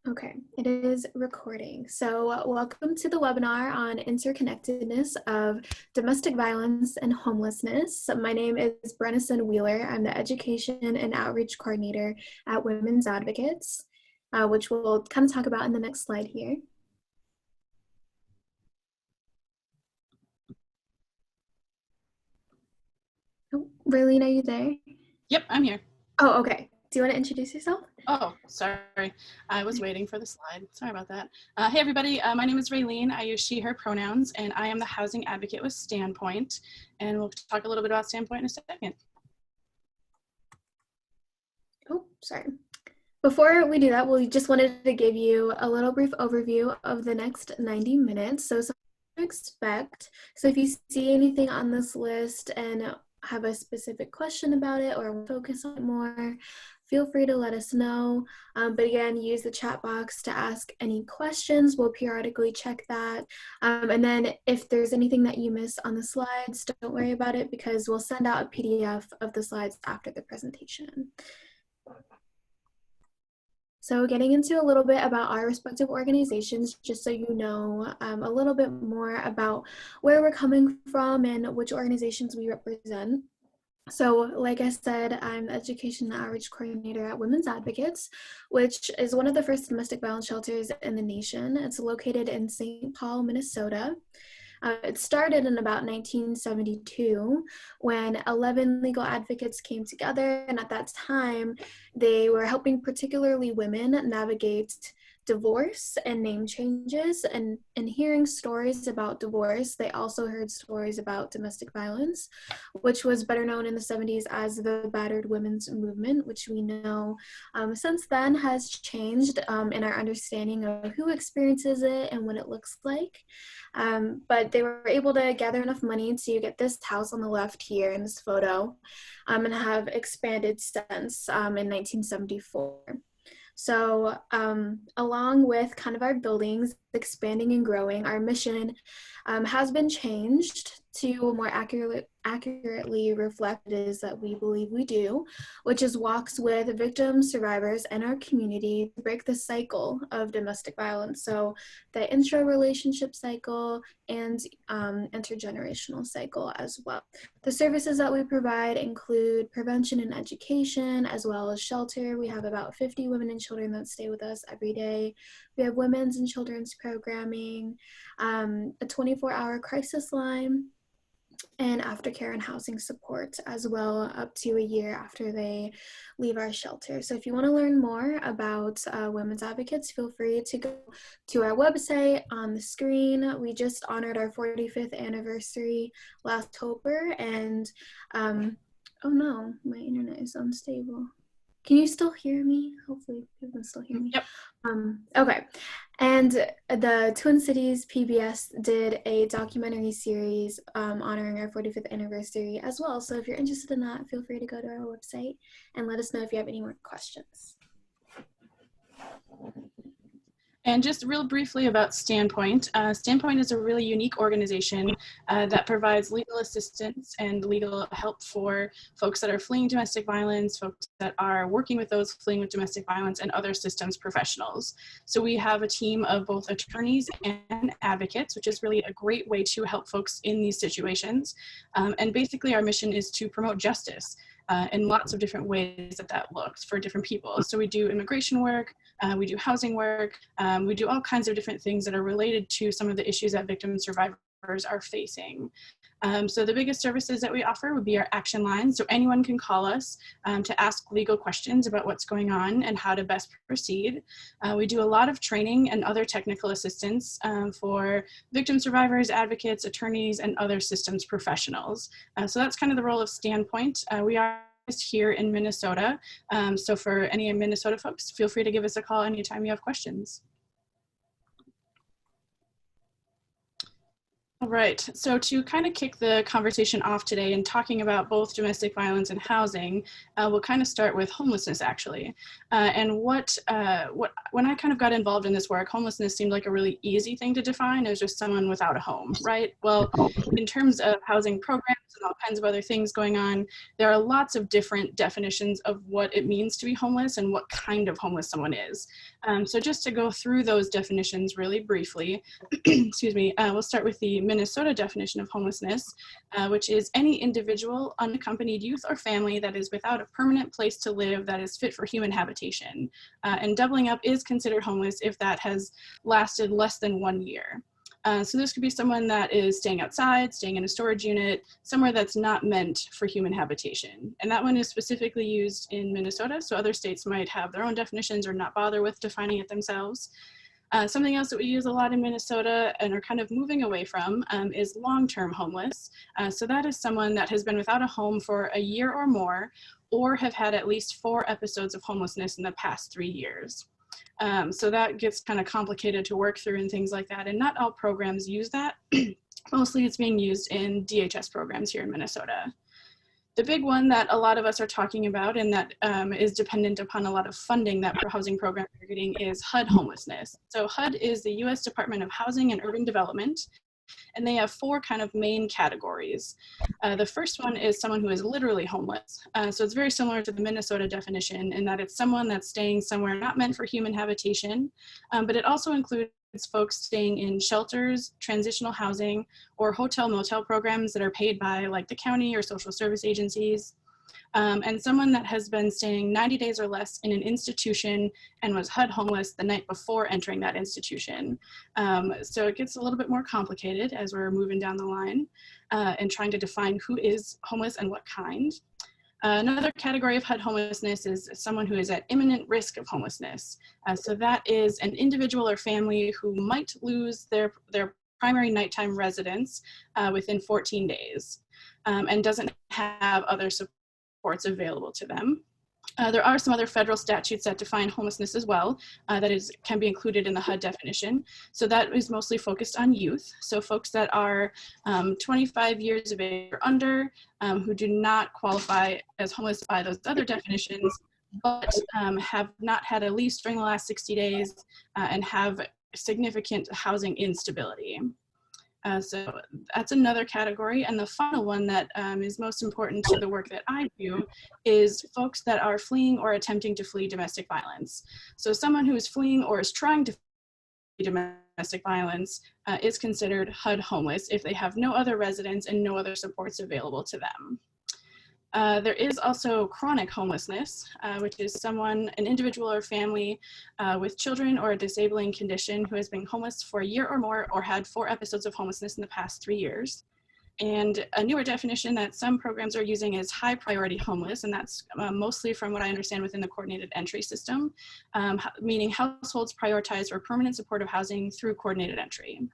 Okay, it is recording. So welcome to the webinar on interconnectedness of domestic violence and homelessness. My name is Brennison Wheeler. I'm the Education and Outreach Coordinator at Women's Advocates, which we'll kind of talk about in the next slide here. Oh, Raylene, are you there? Yep, I'm here. Oh, okay. Do you want to introduce yourself? Oh, sorry. I was waiting for the slide. Sorry about that. Hey, everybody. My name is Raylene. I use she, her pronouns, and I am the housing advocate with Standpoint. And we'll talk a little bit about Standpoint in a second. Oh, sorry. Before we do that, we just wanted to give you a little brief overview of the next 90 minutes. So something to expect. So if you see anything on this list and have a specific question about it or focus on it more, feel free to let us know. But again, use the chat box to ask any questions. We'll periodically check that. And then if there's anything that you miss on the slides, don't worry about it because we'll send out a PDF of the slides after the presentation. So getting into a little bit about our respective organizations, just so you know a little bit more about where we're coming from and which organizations we represent. So like I said, I'm the Education and Outreach Coordinator at Women's Advocates, which is one of the first domestic violence shelters in the nation. It's located in St. Paul, Minnesota. It started in about 1972 when 11 legal advocates came together, and at that time they were helping particularly women navigate divorce and name changes, and hearing stories about divorce, they also heard stories about domestic violence, which was better known in the 70s as the battered women's movement, which we know since then has changed in our understanding of who experiences it and what it looks like. But they were able to gather enough money to get this house on the left here in this photo and have expanded since in 1974. So along with kind of our buildings expanding and growing, our mission has been changed to more accurately reflect what it is that we believe we do, which is walks with victims, survivors, and our community to break the cycle of domestic violence. So the intra-relationship cycle and intergenerational cycle as well. The services that we provide include prevention and education, as well as shelter. We have about 50 women and children that stay with us every day. We have women's and children's programming, a 24-hour crisis line, and aftercare and housing support as well, up to a year after they leave our shelter. So if you want to learn more about Women's Advocates, feel free to go to our website on the screen. We just honored our 45th anniversary last October, and oh no, my internet is unstable. Can you still hear me? Hopefully you can still hear me. Yep. Okay. And the Twin Cities PBS did a documentary series honoring our 45th anniversary as well. So if you're interested in that, feel free to go to our website and let us know if you have any more questions. And just real briefly about Standpoint. Standpoint is a really unique organization that provides legal assistance and legal help for folks that are fleeing domestic violence, folks that are working with those fleeing with domestic violence, and other systems professionals. So we have a team of both attorneys and advocates, which is really a great way to help folks in these situations. And basically our mission is to promote justice in lots of different ways that looks for different people. So we do immigration work, we do housing work, we do all kinds of different things that are related to some of the issues that victims survivors are facing. So the biggest services that we offer would be our action lines. So anyone can call us to ask legal questions about what's going on and how to best proceed. We do a lot of training and other technical assistance for victim survivors, advocates, attorneys, and other systems professionals. So that's kind of the role of Standpoint. We are here in Minnesota. So for any Minnesota folks, feel free to give us a call anytime you have questions. All right, so to kind of kick the conversation off today and talking about both domestic violence and housing, we'll kind of start with homelessness actually. And when I kind of got involved in this work, homelessness seemed like a really easy thing to define as just someone without a home, right? Well, in terms of housing programs and all kinds of other things going on, there are lots of different definitions of what it means to be homeless and what kind of homeless someone is. So just to go through those definitions really briefly, excuse me, we'll start with the Minnesota definition of homelessness, which is any individual, unaccompanied youth or family that is without a permanent place to live that is fit for human habitation. And doubling up is considered homeless if that has lasted less than 1 year. So this could be someone that is staying outside, staying in a storage unit, somewhere that's not meant for human habitation. And that one is specifically used in Minnesota, so other states might have their own definitions or not bother with defining it themselves. Something else that we use a lot in Minnesota and are kind of moving away from is long-term homeless. So that is someone that has been without a home for a year or more, or have had at least 4 episodes of homelessness in the past 3 years. So that gets kind of complicated to work through and things like that. And not all programs use that. Mostly it's being used in DHS programs here in Minnesota. The big one that a lot of us are talking about and that is dependent upon a lot of funding that housing programs are getting is HUD homelessness. So HUD is the US Department of Housing and Urban Development, and they have 4 kind of main categories. The first one is someone who is literally homeless. So it's very similar to the Minnesota definition in that it's someone that's staying somewhere not meant for human habitation, but it also includes folks staying in shelters, transitional housing, or hotel motel programs that are paid by like the county or social service agencies. And someone that has been staying 90 days or less in an institution and was HUD homeless the night before entering that institution. So it gets a little bit more complicated as we're moving down the line and trying to define who is homeless and what kind. Another category of HUD homelessness is someone who is at imminent risk of homelessness. So that is an individual or family who might lose their primary nighttime residence within 14 days and doesn't have other supports available to them. There are some other federal statutes that define homelessness as well that can be included in the HUD definition. So that is mostly focused on youth. So folks that are 25 years of age or under who do not qualify as homeless by those other definitions, but have not had a lease during the last 60 days and have significant housing instability. So that's another category. And the final one that is most important to the work that I do is folks that are fleeing or attempting to flee domestic violence. So someone who is fleeing or is trying to flee domestic violence is considered HUD homeless if they have no other residence and no other supports available to them. There is also chronic homelessness, which is an individual or family with children or a disabling condition who has been homeless for a year or more or had 4 episodes of homelessness in the past 3 years. And a newer definition that some programs are using is high priority homeless, and that's mostly from what I understand within the coordinated entry system, meaning households prioritized for permanent supportive housing through coordinated entry.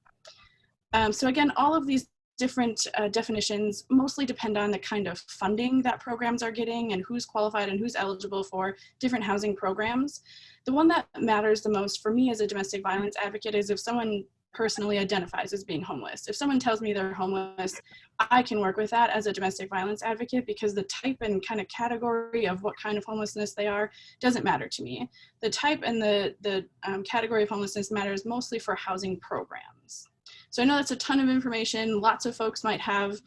So again, all of these different definitions mostly depend on the kind of funding that programs are getting and who's qualified and who's eligible for different housing programs. The one that matters the most for me as a domestic violence advocate is if someone personally identifies as being homeless. If someone tells me they're homeless, I can work with that as a domestic violence advocate because the type and kind of category of what kind of homelessness they are doesn't matter to me. The type and the category of homelessness matters mostly for housing programs. So I know that's a ton of information. Lots of folks might have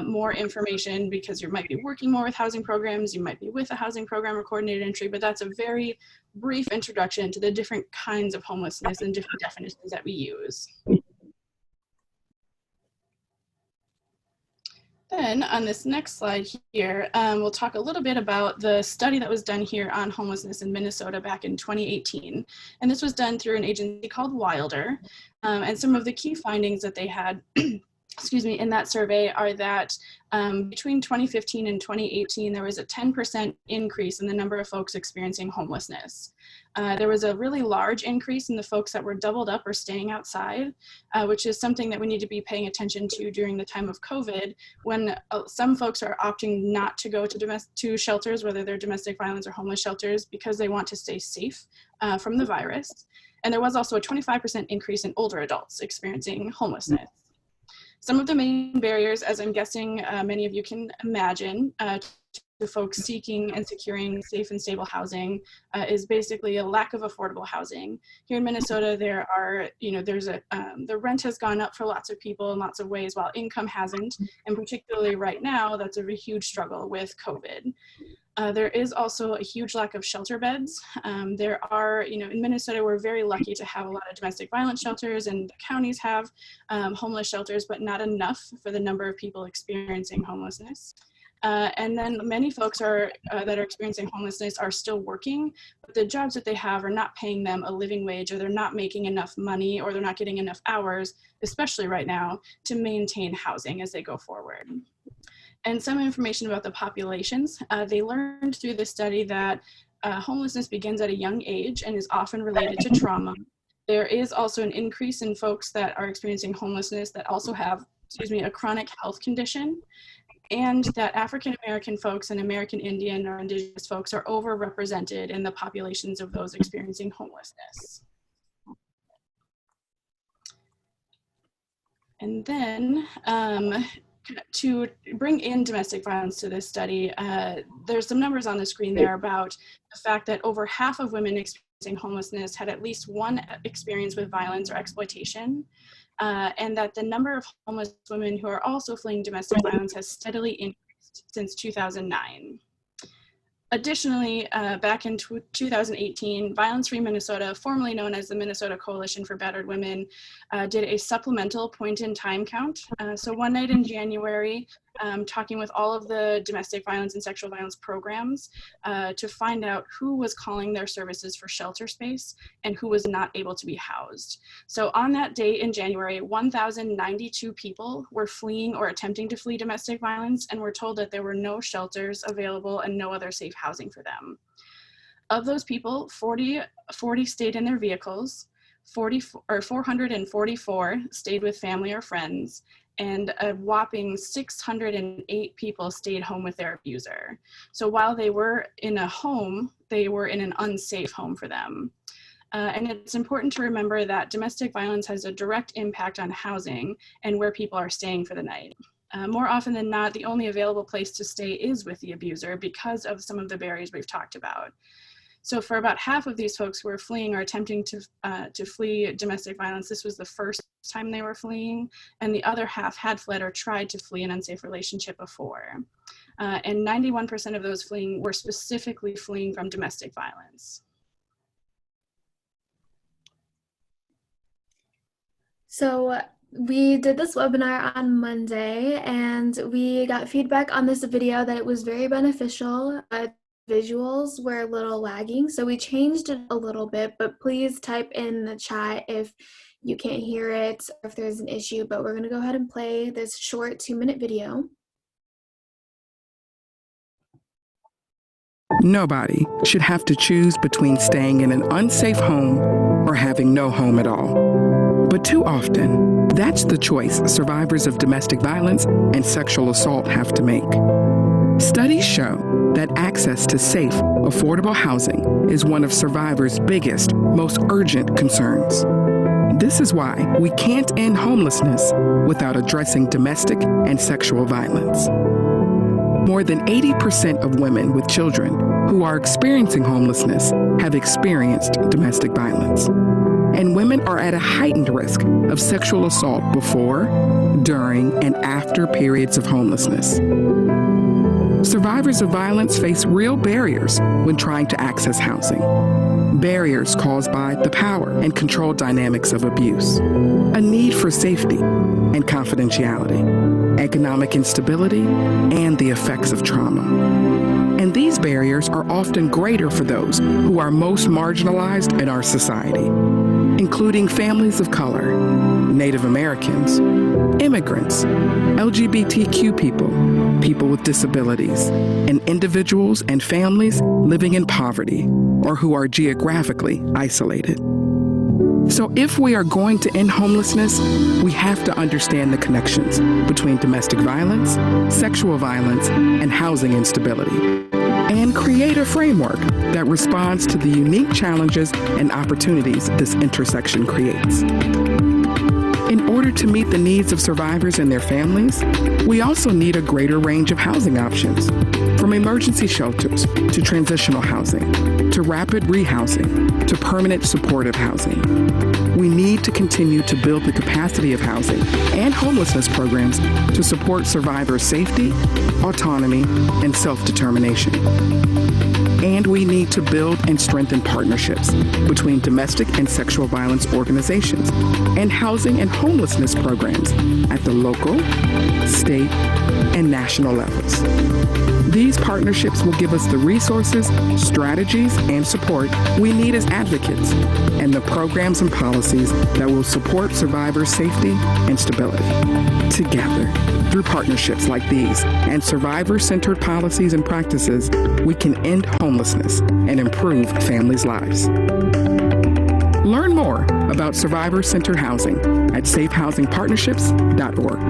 more information because you might be working more with housing programs, you might be with a housing program or coordinated entry, but that's a very brief introduction to the different kinds of homelessness and different definitions that we use. Then on this next slide here, we'll talk a little bit about the study that was done here on homelessness in Minnesota back in 2018. And this was done through an agency called Wilder. And some of the key findings that they had excuse me, in that survey are that between 2015 and 2018, there was a 10% increase in the number of folks experiencing homelessness. There was a really large increase in the folks that were doubled up or staying outside, which is something that we need to be paying attention to during the time of COVID, when some folks are opting not to go to shelters, whether they're domestic violence or homeless shelters, because they want to stay safe from the virus. And there was also a 25% increase in older adults experiencing homelessness. Some of the main barriers, as I'm guessing many of you can imagine, to folks seeking and securing safe and stable housing is basically a lack of affordable housing. Here in Minnesota, there are, the rent has gone up for lots of people in lots of ways while income hasn't, and particularly right now, that's a huge struggle with COVID. There is also a huge lack of shelter beds. There are, in Minnesota, we're very lucky to have a lot of domestic violence shelters, and the counties have homeless shelters, but not enough for the number of people experiencing homelessness. And then many folks that are experiencing homelessness are still working, but the jobs that they have are not paying them a living wage, or they're not making enough money, or they're not getting enough hours, especially right now, to maintain housing as they go forward. And some information about the populations. They learned through the study that homelessness begins at a young age and is often related to trauma. There is also an increase in folks that are experiencing homelessness that also have, a chronic health condition, and that African American folks and American Indian or Indigenous folks are overrepresented in the populations of those experiencing homelessness. And then, to bring in domestic violence to this study, there's some numbers on the screen there about the fact that over half of women experiencing homelessness had at least one experience with violence or exploitation, and that the number of homeless women who are also fleeing domestic violence has steadily increased since 2009. Additionally, back in 2018, Violence Free Minnesota, formerly known as the Minnesota Coalition for Battered Women, did a supplemental point-in-time count. So one night in January, talking with all of the domestic violence and sexual violence programs to find out who was calling their services for shelter space and who was not able to be housed. So on that date in January, 1,092 people were fleeing or attempting to flee domestic violence, and were told that there were no shelters available and no other safe housing for them. Of those people, 40 stayed in their vehicles, 444 stayed with family or friends, and a whopping 608 people stayed home with their abuser. So while they were in a home, they were in an unsafe home for them. And it's important to remember that domestic violence has a direct impact on housing and where people are staying for the night. More often than not, the only available place to stay is with the abuser because of some of the barriers we've talked about. So for about half of these folks who were fleeing or attempting to flee domestic violence, this was the first time they were fleeing, and the other half had fled or tried to flee an unsafe relationship before. And 91% of those fleeing were specifically fleeing from domestic violence. So we did this webinar on Monday, and we got feedback on this video that it was very beneficial. Visuals were a little lagging, so we changed it a little bit, but please type in the chat if you can't hear it or if there's an issue. But we're going to go ahead and play this short 2-minute video. Nobody should have to choose between staying in an unsafe home or having no home at all. But too often, that's the choice survivors of domestic violence and sexual assault have to make. Studies show that access to safe, affordable housing is one of survivors' biggest, most urgent concerns. This is why we can't end homelessness without addressing domestic and sexual violence. More than 80% of women with children who are experiencing homelessness have experienced domestic violence. And women are at a heightened risk of sexual assault before, during, and after periods of homelessness. Survivors of violence face real barriers when trying to access housing. Barriers caused by the power and control dynamics of abuse, a need for safety and confidentiality, economic instability, and the effects of trauma. And these barriers are often greater for those who are most marginalized in our society, including families of color, Native Americans, immigrants, LGBTQ people, people with disabilities, and individuals and families living in poverty or who are geographically isolated. So if we are going to end homelessness, we have to understand the connections between domestic violence, sexual violence, and housing instability, and create a framework that responds to the unique challenges and opportunities this intersection creates. In order order to meet the needs of survivors and their families, we also need a greater range of housing options, from emergency shelters to transitional housing, to rapid rehousing, to permanent supportive housing. We need to continue to build the capacity of housing and homelessness programs to support survivors' safety, autonomy, and self-determination. And we need to build and strengthen partnerships between domestic and sexual violence organizations and housing and homelessness programs at the local, state, and national levels. These partnerships will give us the resources, strategies, and support we need as advocates, and the programs and policies that will support survivors' safety and stability. Together, through partnerships like these and survivor-centered policies and practices, we can end homelessness and improve families' lives. Learn more about survivor-centered housing at safehousingpartnerships.org.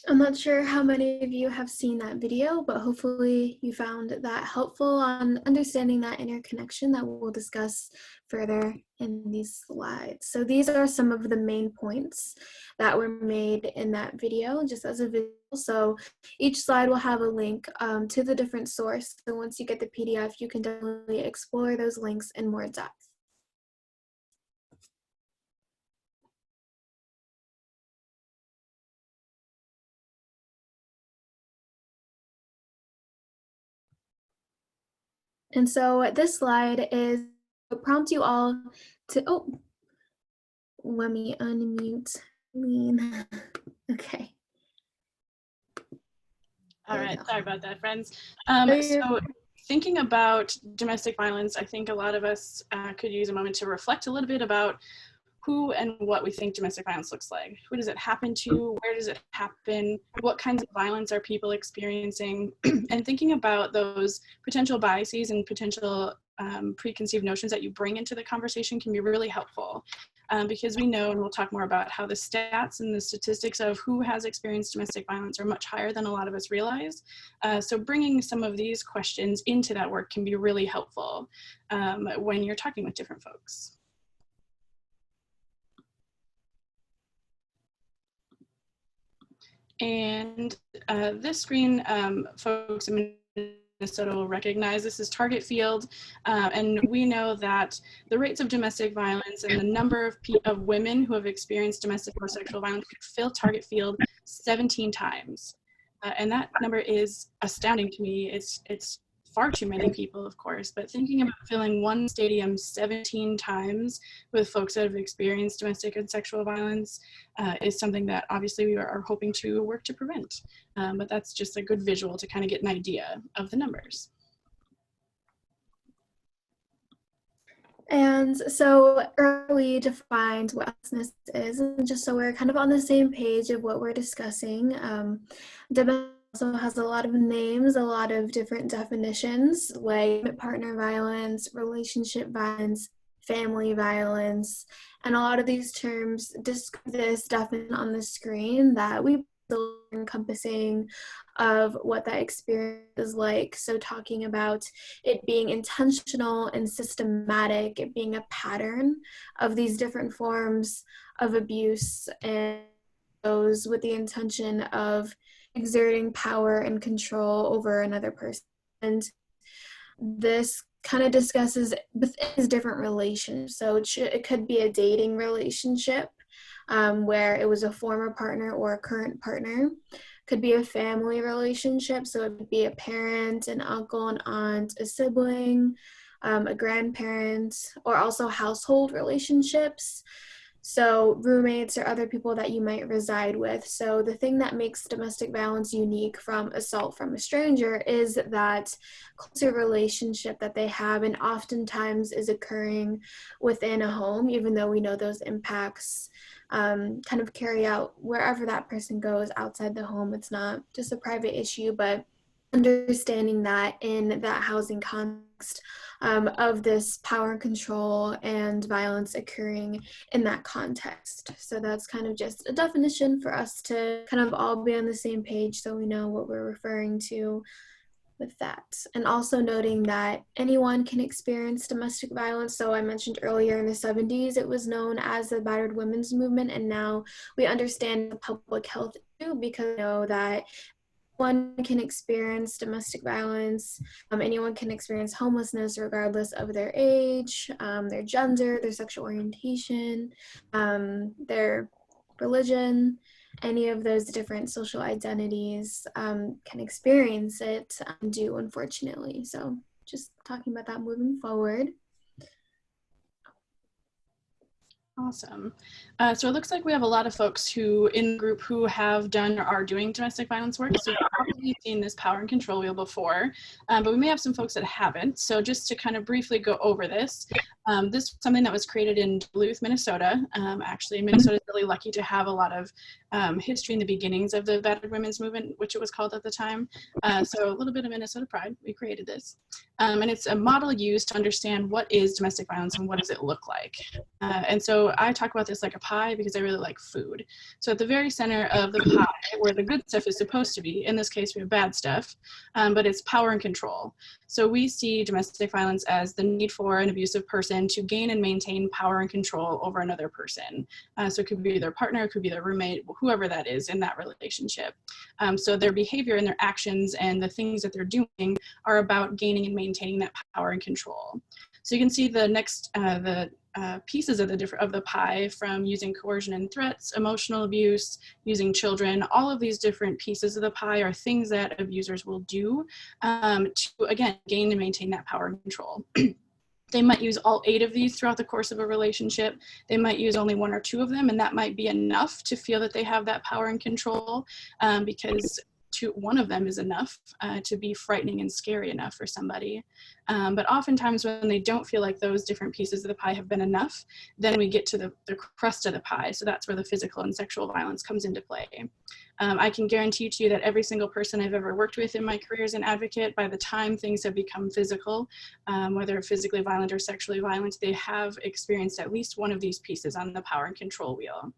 I'm not sure how many of you have seen that video, but hopefully you found that helpful on understanding that interconnection that we'll discuss further in these slides. So these are some of the main points that were made in that video, just as a visual. So each slide will have a link to the different source. So once you get the PDF, you can definitely explore those links in more depth. And so this slide is to prompt you all to, oh, let me unmute. Okay. All right, sorry about that, friends. So thinking about domestic violence, I think a lot of us could use a moment to reflect a little bit about who and what we think domestic violence looks like. Who does it happen to? Where does it happen? What kinds of violence are people experiencing? And thinking about those potential biases and potential preconceived notions that you bring into the conversation can be really helpful. Because we know, and we'll talk more about how the stats and the statistics of who has experienced domestic violence are much higher than a lot of us realize. So bringing some of these questions into that work can be really helpful when you're talking with different folks. And this screen, folks in Minnesota will recognize this is target field, and we know that the rates of domestic violence and the number of women who have experienced domestic or sexual violence could fill target field 17 times. And that number is astounding to me. It's far too many people, of course, but thinking about filling one stadium 17 times with folks that have experienced domestic and sexual violence is something that obviously we are hoping to work to prevent. But that's just a good visual to kind of get an idea of the numbers. And so early defined what homelessness is, and just so we're kind of on the same page of what we're discussing. Domestic also has a lot of names, a lot of different definitions, like partner violence, relationship violence, family violence, and a lot of these terms describe this definition on the screen that we encompassing of what that experience is like. So talking about it being intentional and systematic, it being a pattern of these different forms of abuse and those with the intention of exerting power and control over another person. And this kind of discusses within different relationships. So it could be a dating relationship where it was a former partner or a current partner. Could be a family relationship, so it would be a parent, an uncle, an aunt, a sibling, a grandparent, or also household relationships. So roommates or other people that you might reside with. So the thing that makes domestic violence unique from assault from a stranger is that closer relationship that they have, and oftentimes is occurring within a home, even though we know those impacts kind of carry out wherever that person goes outside the home. It's not just a private issue, but understanding that in that housing context of this power and control and violence occurring in that context. So that's kind of just a definition for us to kind of all be on the same page so we know what we're referring to. with that. And also noting that anyone can experience domestic violence. So I mentioned earlier in the 70s, it was known as the battered women's movement. And now we understand the public health issue because we know that one can experience domestic violence. Anyone can experience homelessness regardless of their age, their gender, their sexual orientation, their religion. Any of those different social identities can experience it do, unfortunately. So just talking about that moving forward. Awesome. So it looks like we have a lot of folks who in the group who have done or are doing domestic violence work. So you've probably seen this power and control wheel before, but we may have some folks that haven't. So just to kind of briefly go over this, this is something that was created in Duluth, Minnesota. Actually, Minnesota is really lucky to have a lot of history in the beginnings of the battered women's movement, which it was called at the time. So a little bit of Minnesota pride, we created this. And it's a model used to understand what is domestic violence and what does it look like. And so I talk about this like a pie because I really like food. So at the very center of the pie, where the good stuff is supposed to be, in this case we have bad stuff, but it's power and control. So we see domestic violence as the need for an abusive person to gain and maintain power and control over another person. So it could be their partner, it could be their roommate, whoever that is in that relationship. So their behavior and their actions and the things that they're doing are about gaining and maintaining that power and control. So you can see the next, pieces of the pie, from using coercion and threats, emotional abuse, using children. All of these different pieces of the pie are things that abusers will do to, again, gain and maintain that power and control. They might use all 8 of these throughout the course of a relationship. They might use only 1 or 2 of them, and that might be enough to feel that they have that power and control, because one of them is enough to be frightening and scary enough for somebody. But oftentimes when they don't feel like those different pieces of the pie have been enough, then we get to the crust of the pie. So that's where the physical and sexual violence comes into play. I can guarantee to you that every single person I've ever worked with in my career as an advocate, by the time things have become physical, whether physically violent or sexually violent, they have experienced at least one of these pieces on the power and control wheel.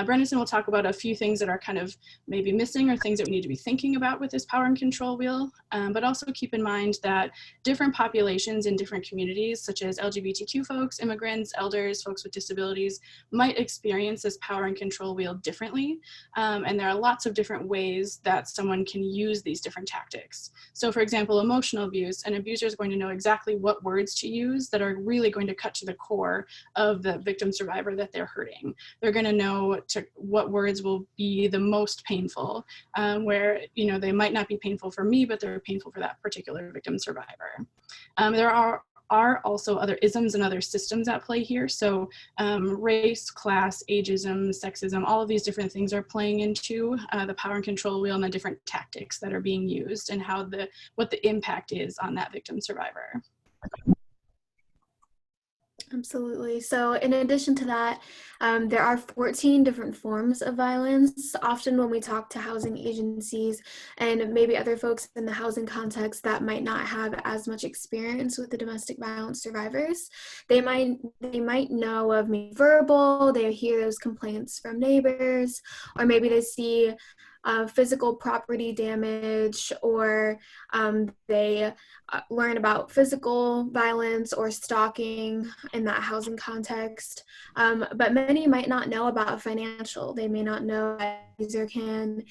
Brendan will talk about a few things that are kind of maybe missing or things that we need to be thinking about with this power and control wheel, but also keep in mind that different populations in different communities, such as LGBTQ folks, immigrants, elders, folks with disabilities, might experience this power and control wheel differently. And there are lots of different ways that someone can use these different tactics. So for example, emotional abuse, an abuser is going to know exactly what words to use that are really going to cut to the core of the victim survivor that they're hurting. They're going to know what words will be the most painful, where, you know, they might not be painful for me, but they're painful for that particular victim survivor. There are also other isms and other systems at play here. So race, class, ageism, sexism, all of these different things are playing into the power and control wheel and the different tactics that are being used and what the impact is on that victim survivor. Absolutely. So in addition to that, there are 14 different forms of violence. Often when we talk to housing agencies and maybe other folks in the housing context that might not have as much experience with the domestic violence survivors, they might know of maybe verbal, they hear those complaints from neighbors, or maybe they see physical property damage, or they learn about physical violence or stalking in that housing context. But many might not know about financial. They may not know that a user can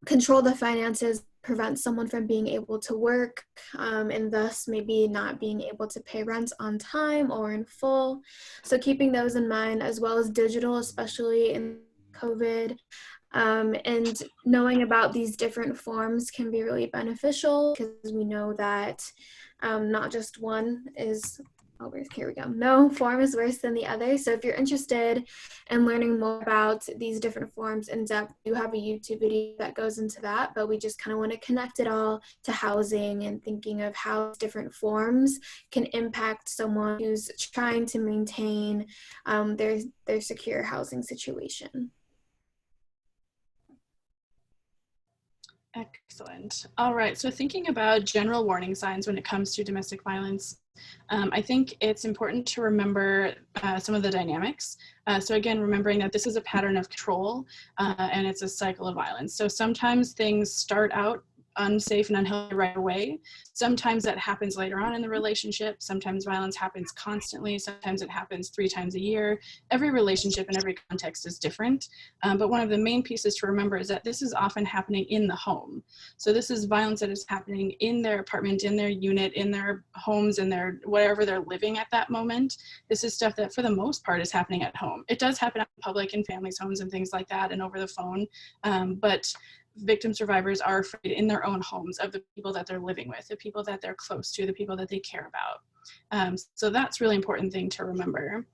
control the finances, prevent someone from being able to work, and thus maybe not being able to pay rent on time or in full. So keeping those in mind, as well as digital, especially in COVID, and knowing about these different forms can be really beneficial, because we know that not just one is, here we go, no form is worse than the other. So if you're interested in learning more about these different forms in depth, we do have a YouTube video that goes into that, but we just kind of want to connect it all to housing and thinking of how different forms can impact someone who's trying to maintain their secure housing situation. Excellent. All right, so thinking about general warning signs when it comes to domestic violence, I think it's important to remember some of the dynamics. So again, remembering that this is a pattern of control and it's a cycle of violence. So sometimes things start out unsafe and unhealthy right away. Sometimes that happens later on in the relationship. Sometimes violence happens constantly. Sometimes it happens 3 times a year. Every relationship and every context is different. But one of the main pieces to remember is that this is often happening in the home. So this is violence that is happening in their apartment, in their unit, in their homes, in their wherever they're living at that moment. This is stuff that for the most part is happening at home. It does happen out in public in families' homes and things like that and over the phone. But victim survivors are afraid in their own homes of the people that they're living with, the people that they're close to, the people that they care about. So that's a really important thing to remember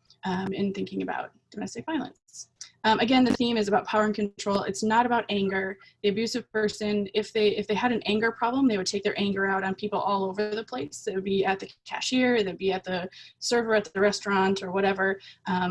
in thinking about domestic violence. Again, the theme is about power and control. It's not about anger. The abusive person, if they had an anger problem, they would take their anger out on people all over the place. It would be at the cashier, they'd be at the server at the restaurant or whatever.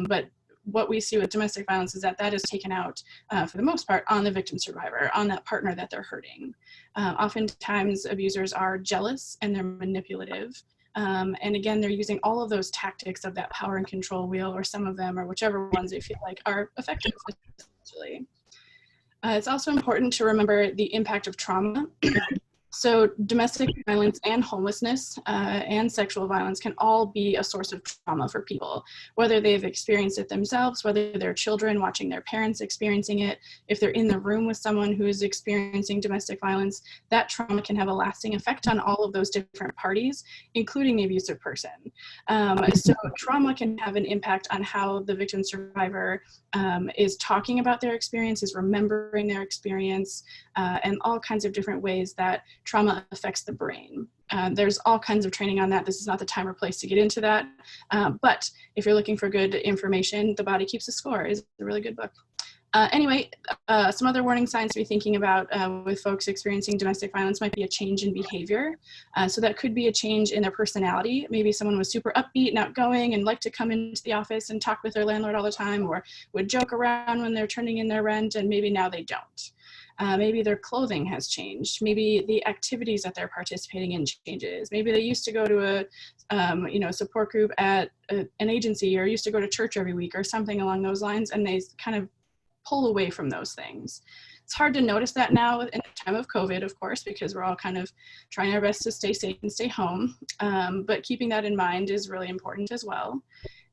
But what we see with domestic violence is that that is taken out, for the most part, on the victim survivor, on that partner that they're hurting. Oftentimes, abusers are jealous and they're manipulative. And again, they're using all of those tactics of that power and control wheel, or some of them, or whichever ones they feel like are effective, essentially. It's also important to remember the impact of trauma. So domestic violence and homelessness and sexual violence can all be a source of trauma for people, whether they've experienced it themselves, whether they're children watching their parents experiencing it, if they're in the room with someone who is experiencing domestic violence, that trauma can have a lasting effect on all of those different parties, including the abusive person. So trauma can have an impact on how the victim survivor is talking about their experience, is remembering their experience, and all kinds of different ways that trauma affects the brain. There's all kinds of training on that. This is not the time or place to get into that. But if you're looking for good information, The Body Keeps a Score is a really good book. Anyway, some other warning signs to be thinking about with folks experiencing domestic violence might be a change in behavior. So that could be a change in their personality. Maybe someone was super upbeat and outgoing and liked to come into the office and talk with their landlord all the time, or would joke around when they're turning in their rent, and maybe now they don't. Maybe their clothing has changed. Maybe the activities that they're participating in changes. Maybe they used to go to a support group at an agency, or used to go to church every week or something along those lines, and they kind of pull away from those things. It's hard to notice that now in the time of COVID, of course, because we're all kind of trying our best to stay safe and stay home. But keeping that in mind is really important as well.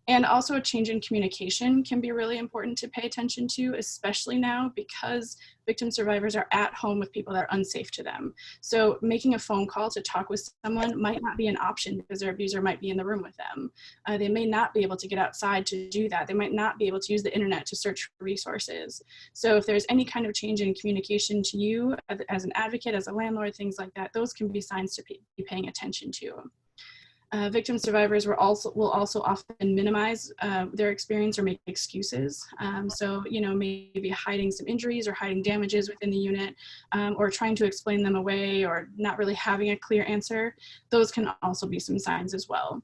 And also a change in communication can be really important to pay attention to, especially now because victim survivors are at home with people that are unsafe to them. So making a phone call to talk with someone might not be an option because their abuser might be in the room with them. They may not be able to get outside to do that. They might not be able to use the internet to search for resources. So if there's any kind of change in communication to you as an advocate, as a landlord, things like that, those can be signs to be paying attention to. Victim survivors will also often minimize their experience or make excuses. So, maybe hiding some injuries or hiding damages within the unit, or trying to explain them away, or not really having a clear answer. Those can also be some signs as well.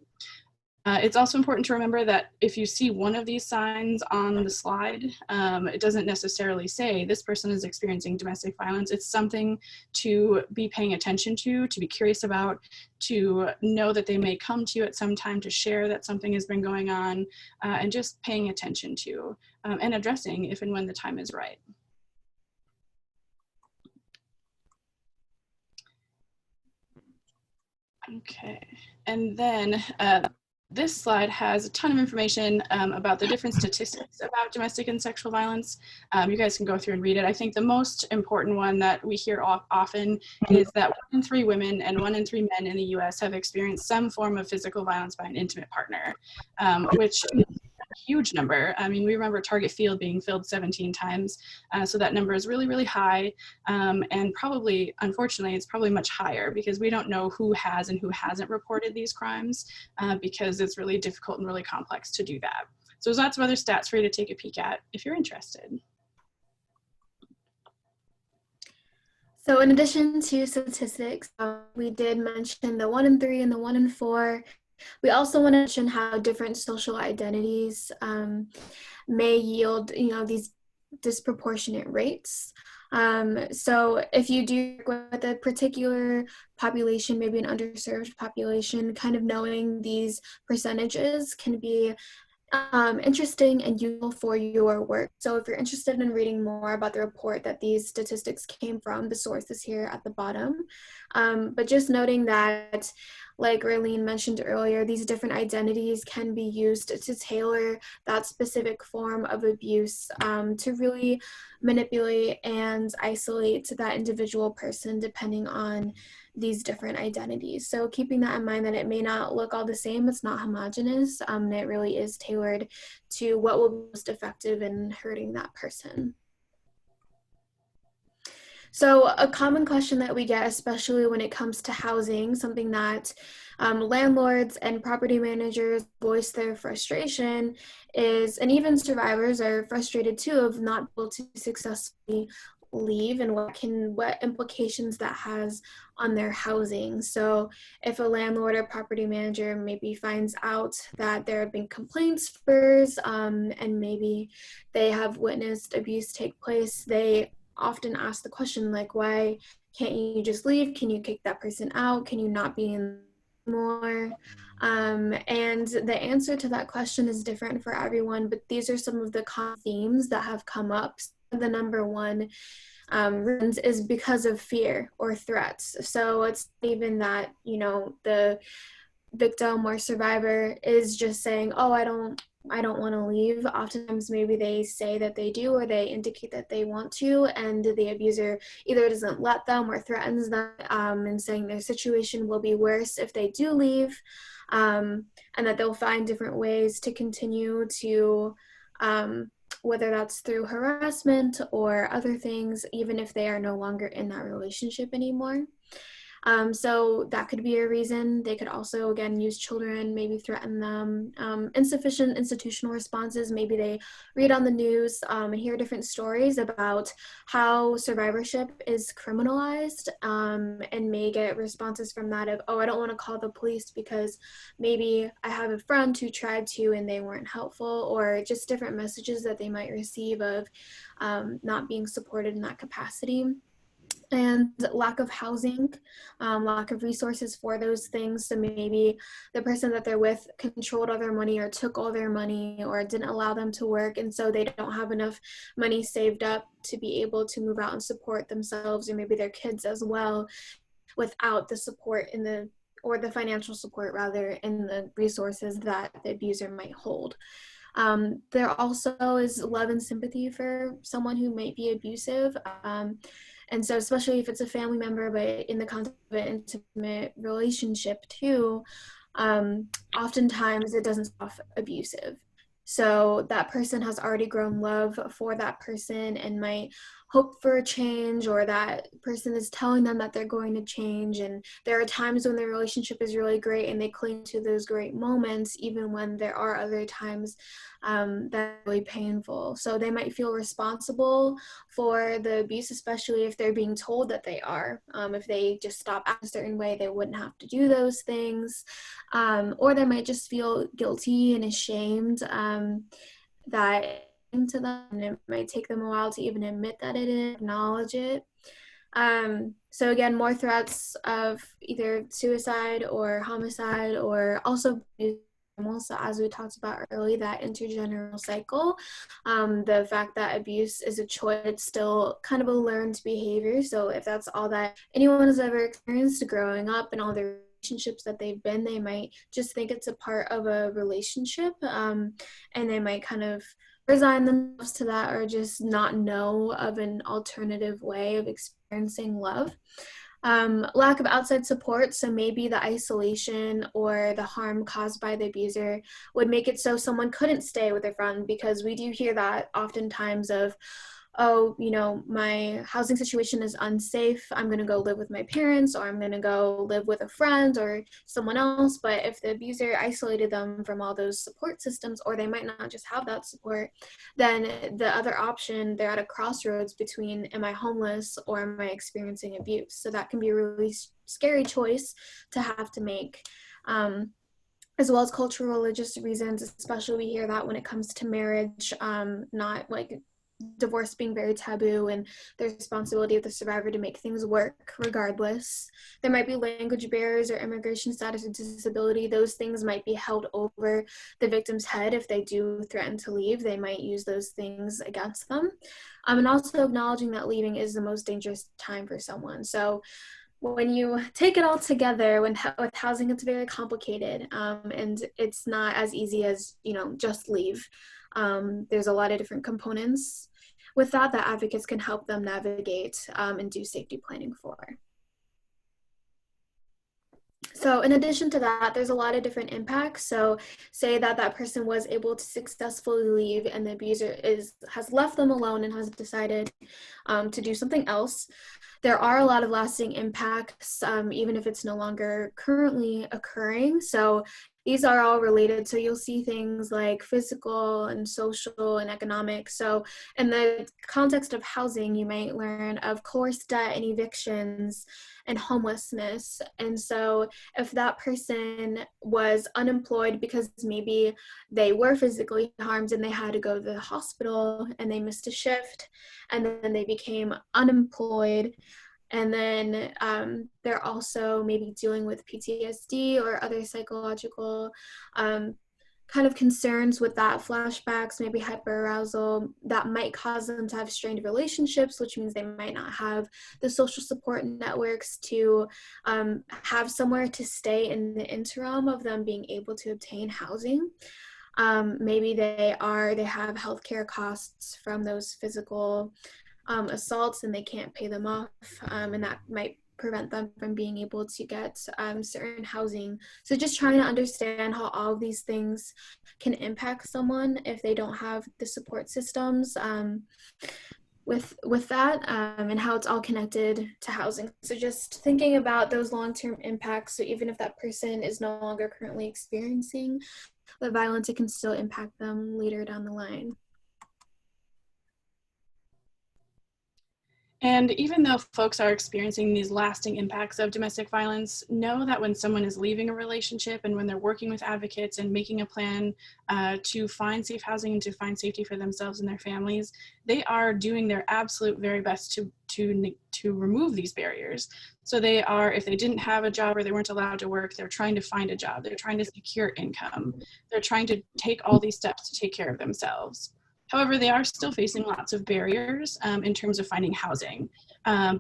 It's also important to remember that if you see one of these signs on the slide, it doesn't necessarily say this person is experiencing domestic violence. It's something to be paying attention to be curious about, to know that they may come to you at some time to share that something has been going on, and just paying attention to and addressing if and when the time is right. Okay, and then this slide has a ton of information about the different statistics about domestic and sexual violence. You guys can go through and read it. I think the most important one that we hear often is that 1 in 3 women and 1 in 3 men in the US have experienced some form of physical violence by an intimate partner, which is a huge number. I mean, we remember Target Field being filled 17 times. So that number is really, really high. And probably, unfortunately, it's probably much higher because we don't know who has and who hasn't reported these crimes because it's really difficult and really complex to do that. So there's lots of other stats for you to take a peek at if you're interested. So in addition to statistics, we did mention the 1 in 3 and the 1 in 4. We also want to mention how different social identities may yield, these disproportionate rates. So if you do work with a particular population, maybe an underserved population, kind of knowing these percentages can be interesting and useful for your work. So if you're interested in reading more about the report that these statistics came from, the source is here at the bottom. But just noting that, like Raylene mentioned earlier, these different identities can be used to tailor that specific form of abuse to really manipulate and isolate that individual person depending on these different identities. So keeping that in mind, that it may not look all the same, it's not homogenous, and it really is tailored to what will be most effective in hurting that person. So a common question that we get, especially when it comes to housing, something that landlords and property managers voice their frustration is, and even survivors are frustrated too, of not able to successfully leave, and what implications that has on their housing. So if a landlord or property manager maybe finds out that there have been complaints first, and maybe they have witnessed abuse take place, they often ask the question, like, why can't you just leave? Can you kick that person out? Can you not be in more? And the answer to that question is different for everyone, but these are some of the common themes that have come up. The number one reasons is because of fear or threats. So it's even that, you know, the victim or survivor is just saying, oh, I don't want to leave. Oftentimes maybe they say that they do, or they indicate that they want to, and the abuser either doesn't let them or threatens them, and saying their situation will be worse if they do leave, and that they'll find different ways to continue to whether that's through harassment or other things, even if they are no longer in that relationship anymore. So that could be a reason. They could also, again, use children, maybe threaten them. Insufficient institutional responses. Maybe they read on the news and hear different stories about how survivorship is criminalized, and may get responses from that of, oh, I don't want to call the police because maybe I have a friend who tried to and they weren't helpful, or just different messages that they might receive of not being supported in that capacity. And lack of housing, lack of resources for those things. So maybe the person that they're with controlled all their money or took all their money or didn't allow them to work, and so they don't have enough money saved up to be able to move out and support themselves, or maybe their kids as well, without the support or the financial support rather, in the resources that the abuser might hold. There also is love and sympathy for someone who might be abusive. And so especially if it's a family member, but in the context of an intimate relationship too, oftentimes it doesn't stop abusive. So that person has already grown love for that person and might hope for a change, or that person is telling them that they're going to change. And there are times when their relationship is really great and they cling to those great moments, even when there are other times that are really painful. So they might feel responsible for the abuse, especially if they're being told that they are. If they just stop acting a certain way, they wouldn't have to do those things. Or they might just feel guilty and ashamed that to them, and it might take them a while to even admit that it is, acknowledge it. So again, more threats of either suicide or homicide, or also so as we talked about earlier, that intergenerational cycle, the fact that abuse is a choice, it's still kind of a learned behavior. So if that's all that anyone has ever experienced growing up and all the relationships that they've been, they might just think it's a part of a relationship, and they might kind of resign themselves to that, or just not know of an alternative way of experiencing love. Lack of outside support, so maybe the isolation or the harm caused by the abuser would make it so someone couldn't stay with a friend, because we do hear that oftentimes of, oh, you know, my housing situation is unsafe, I'm going to go live with my parents, or I'm going to go live with a friend or someone else. But if the abuser isolated them from all those support systems, or they might not just have that support, then the other option, they're at a crossroads between, am I homeless or am I experiencing abuse? So that can be a really scary choice to have to make. As well as cultural, religious reasons, especially we hear that when it comes to marriage, not like divorce being very taboo and the responsibility of the survivor to make things work regardless. There might be language barriers or immigration status or disability. Those things might be held over the victim's head. If they do threaten to leave, they might use those things against them. And also acknowledging that leaving is the most dangerous time for someone. So when you take it all together, with housing, it's very complicated, and it's not as easy as, just leave. There's a lot of different components with that advocates can help them navigate and do safety planning for. So in addition to that, there's a lot of different impacts. So say that person was able to successfully leave and the abuser has left them alone and has decided to do something else. There are a lot of lasting impacts, even if it's no longer currently occurring. So these are all related. So you'll see things like physical and social and economic. So in the context of housing, you might learn of coerced debt and evictions and homelessness. And so if that person was unemployed because maybe they were physically harmed and they had to go to the hospital and they missed a shift, and then they became unemployed, and then they're also maybe dealing with PTSD or other psychological kind of concerns with that, flashbacks, maybe hyperarousal, that might cause them to have strained relationships, which means they might not have the social support networks to have somewhere to stay in the interim of them being able to obtain housing. Maybe they have healthcare costs from those physical assaults and they can't pay them off, and that might prevent them from being able to get certain housing. So just trying to understand how all of these things can impact someone if they don't have the support systems with that, and how it's all connected to housing. So just thinking about those long-term impacts. So even if that person is no longer currently experiencing the violence, it can still impact them later down the line. And even though folks are experiencing these lasting impacts of domestic violence, know that when someone is leaving a relationship and when they're working with advocates and making a plan to find safe housing and to find safety for themselves and their families, they are doing their absolute very best to remove these barriers. So they are, if they didn't have a job or they weren't allowed to work, they're trying to find a job, they're trying to secure income, they're trying to take all these steps to take care of themselves. However, they are still facing lots of barriers in terms of finding housing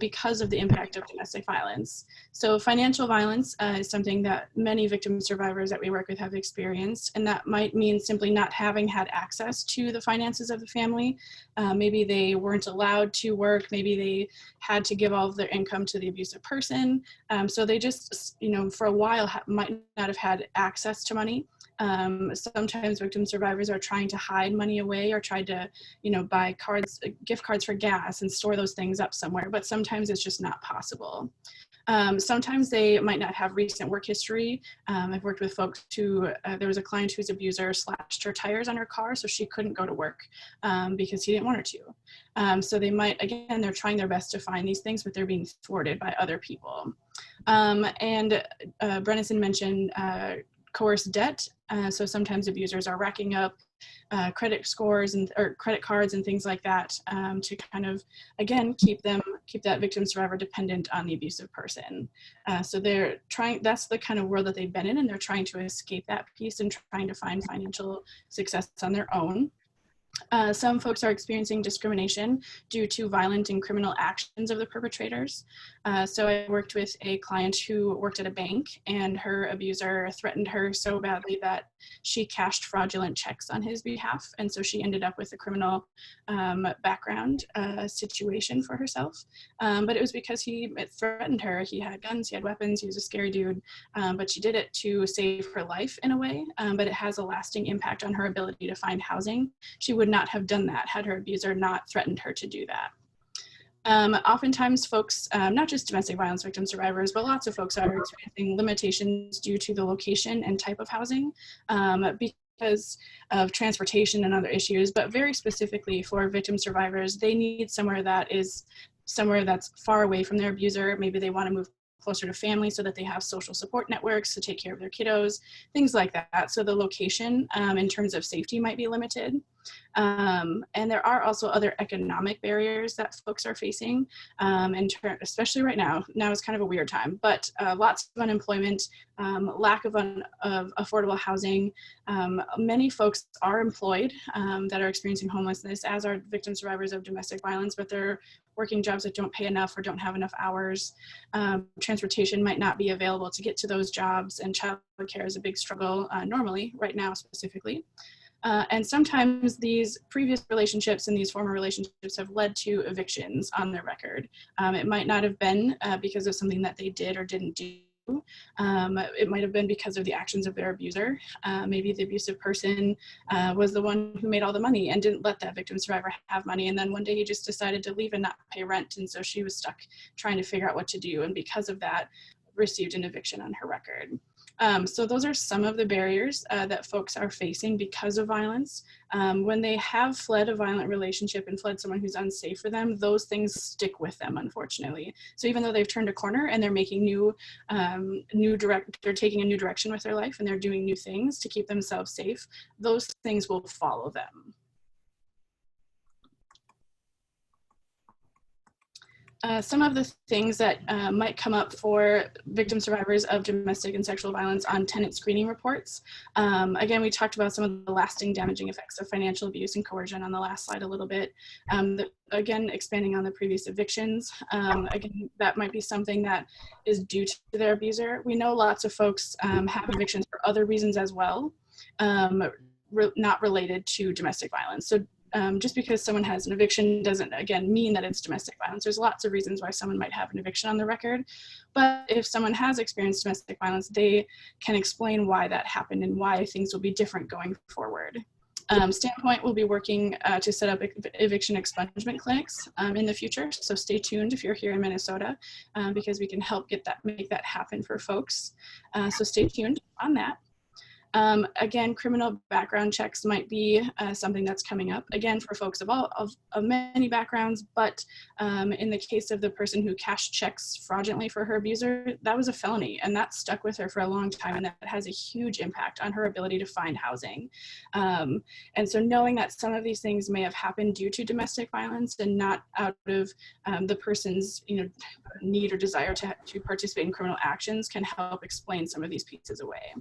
because of the impact of domestic violence. So financial violence is something that many victim survivors that we work with have experienced, and that might mean simply not having had access to the finances of the family. Maybe they weren't allowed to work, maybe they had to give all of their income to the abusive person. So they just, for a while might not have had access to money. Sometimes victim survivors are trying to hide money away or try to, buy gift cards for gas and store those things up somewhere, but sometimes it's just not possible. Sometimes they might not have recent work history. I've worked with folks who, there was a client whose abuser slashed her tires on her car so she couldn't go to work because he didn't want her to. So they might, again, they're trying their best to find these things, but they're being thwarted by other people. And Brennison mentioned coerced debt. So sometimes abusers are racking up credit scores or credit cards and things like that to kind of, again, keep that victim survivor dependent on the abusive person. So they're trying, that's the kind of world that they've been in, and they're trying to escape that piece and trying to find financial success on their own. Some folks are experiencing discrimination due to violent and criminal actions of the perpetrators. So I worked with a client who worked at a bank, and her abuser threatened her so badly that she cashed fraudulent checks on his behalf. And so she ended up with a criminal background situation for herself. But it was because he threatened her. He had guns, he had weapons, he was a scary dude, but she did it to save her life in a way, but it has a lasting impact on her ability to find housing. She would not have done that had her abuser not threatened her to do that. Oftentimes folks, not just domestic violence victim survivors, but lots of folks are experiencing limitations due to the location and type of housing because of transportation and other issues, but very specifically for victim survivors, they need somewhere that's far away from their abuser. Maybe they want to move closer to family so that they have social support networks to take care of their kiddos, things like that. So the location in terms of safety might be limited. And there are also other economic barriers that folks are facing, especially right now. Now is kind of a weird time, but lots of unemployment, lack of affordable housing. Many folks are employed that are experiencing homelessness, as are victim survivors of domestic violence, but they're working jobs that don't pay enough or don't have enough hours. Transportation might not be available to get to those jobs, and childcare is a big struggle normally, right now specifically. And sometimes these previous relationships and these former relationships have led to evictions on their record. It might not have been because of something that they did or didn't do. It might have been because of the actions of their abuser. Maybe the abusive person was the one who made all the money and didn't let that victim survivor have money. And then one day he just decided to leave and not pay rent. And so she was stuck trying to figure out what to do. And because of that, received an eviction on her record. So those are some of the barriers that folks are facing because of violence. When they have fled a violent relationship and fled someone who's unsafe for them, those things stick with them, unfortunately. So even though they've turned a corner and they're making they're taking a new direction with their life and they're doing new things to keep themselves safe, those things will follow them. Some of the things that might come up for victim survivors of domestic and sexual violence on tenant screening reports. Again, we talked about some of the lasting damaging effects of financial abuse and coercion on the last slide a little bit. Again, expanding on the previous evictions. Again, that might be something that is due to their abuser. We know lots of folks have evictions for other reasons as well, not related to domestic violence. So just because someone has an eviction doesn't, again, mean that it's domestic violence. There's lots of reasons why someone might have an eviction on the record. But if someone has experienced domestic violence, they can explain why that happened and why things will be different going forward. Standpoint will be working to set up eviction expungement clinics in the future. So stay tuned if you're here in Minnesota, because we can help make that happen for folks. So stay tuned on that. Again, criminal background checks might be something that's coming up, again, for folks of many backgrounds, but in the case of the person who cashed checks fraudulently for her abuser, that was a felony, and that stuck with her for a long time, and that has a huge impact on her ability to find housing. And so knowing that some of these things may have happened due to domestic violence and not out of the person's need or desire to participate in criminal actions can help explain some of these pieces away.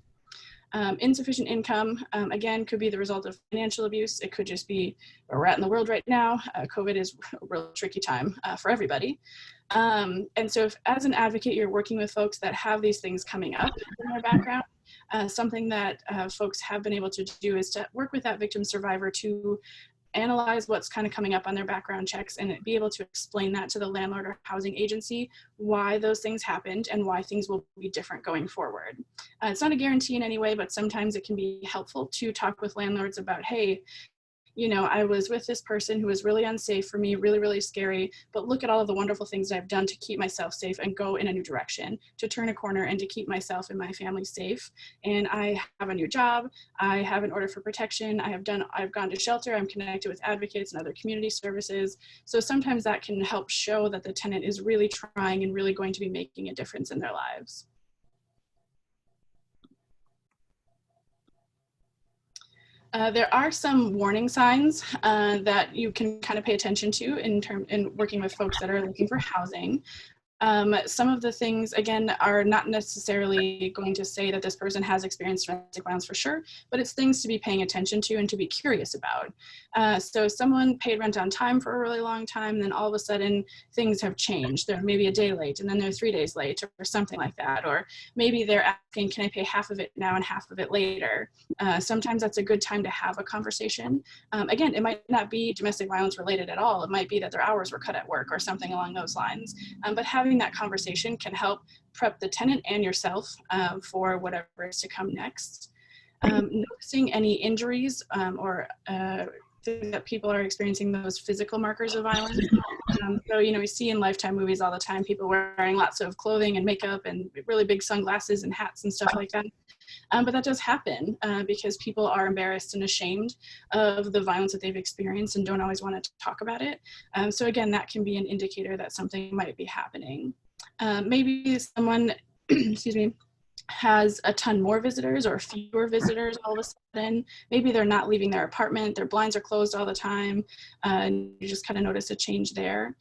Insufficient income, again, could be the result of financial abuse. It could just be where we're at in the world right now. COVID is a real tricky time for everybody. And so if, as an advocate, you're working with folks that have these things coming up in their background, something that folks have been able to do is to work with that victim survivor to analyze what's kind of coming up on their background checks and be able to explain that to the landlord or housing agency, why those things happened and why things will be different going forward. It's not a guarantee in any way, but sometimes it can be helpful to talk with landlords about, hey, I was with this person who was really unsafe for me, really, really scary, but look at all of the wonderful things I've done to keep myself safe and go in a new direction, to turn a corner and to keep myself and my family safe. And I have a new job. I have an order for protection. I've gone to shelter. I'm connected with advocates and other community services. So sometimes that can help show that the tenant is really trying and really going to be making a difference in their lives. There are some warning signs that you can kind of pay attention to in working with folks that are looking for housing. Some of the things, again, are not necessarily going to say that this person has experienced domestic violence for sure, but it's things to be paying attention to and to be curious about. So someone paid rent on time for a really long time, then all of a sudden things have changed. They're maybe a day late and then they're 3 days late or something like that. Or maybe they're asking, can I pay half of it now and half of it later? Sometimes that's a good time to have a conversation. Again, it might not be domestic violence related at all. It might be that their hours were cut at work or something along those lines. But having that conversation can help prep the tenant and yourself for whatever is to come next. Noticing any injuries or that people are experiencing those physical markers of violence. So, we see in Lifetime movies all the time, people wearing lots of clothing and makeup and really big sunglasses and hats and stuff like that. But that does happen because people are embarrassed and ashamed of the violence that they've experienced and don't always want to talk about it. So again, that can be an indicator that something might be happening. Maybe someone, excuse me, has a ton more visitors or fewer visitors all of a sudden. Maybe they're not leaving their apartment, their blinds are closed all the time, and you just kind of notice a change there.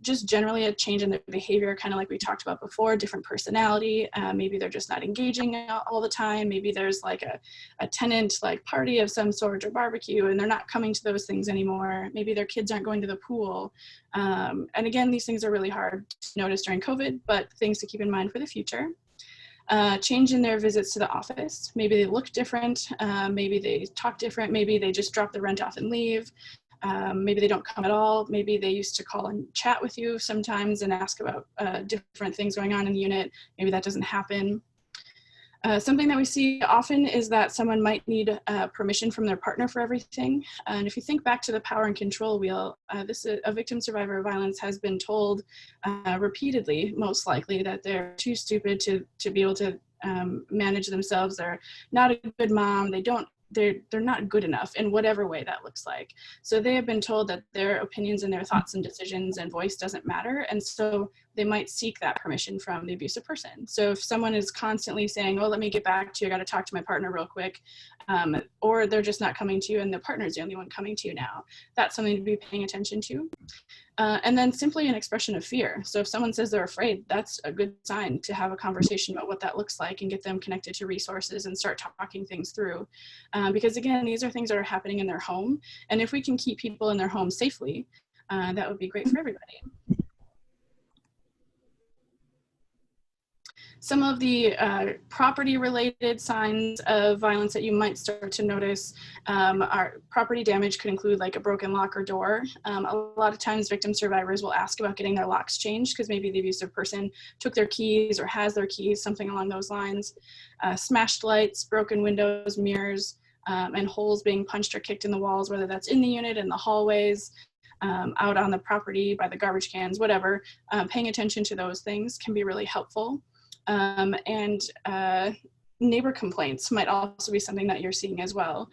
Just generally a change in their behavior, kind of like we talked about before, different personality. Maybe they're just not engaging all the time. Maybe there's like a tenant like party of some sort or barbecue and they're not coming to those things anymore. Maybe their kids aren't going to the pool. And again, these things are really hard to notice during COVID, but things to keep in mind for the future. Change in their visits to the office. Maybe they look different. Maybe they talk different. Maybe they just drop the rent off and leave. Maybe they don't come at all. Maybe they used to call and chat with you sometimes and ask about different things going on in the unit. Maybe that doesn't happen. Something that we see often is that someone might need permission from their partner for everything. And if you think back to the power and control wheel, a victim survivor of violence has been told repeatedly, most likely, that they're too stupid to be able to manage themselves. They're not a good mom. They're not good enough in whatever way that looks like. So they have been told that their opinions and their thoughts and decisions and voice doesn't matter. And so they might seek that permission from the abusive person. So if someone is constantly saying, oh, let me get back to you, I got to talk to my partner real quick, or they're just not coming to you and the partner's the only one coming to you now, that's something to be paying attention to. And then simply an expression of fear. So if someone says they're afraid, that's a good sign to have a conversation about what that looks like and get them connected to resources and start talking things through. Because again, these are things that are happening in their home. And if we can keep people in their home safely, that would be great for everybody. Some of the property-related signs of violence that you might start to notice are property damage could include like a broken lock or door. A lot of times victim survivors will ask about getting their locks changed because maybe the abusive person took their keys or has their keys, something along those lines. Smashed lights, broken windows, mirrors, and holes being punched or kicked in the walls, whether that's in the unit, in the hallways, out on the property, by the garbage cans, whatever. Paying attention to those things can be really helpful. Neighbor complaints might also be something that you're seeing as well.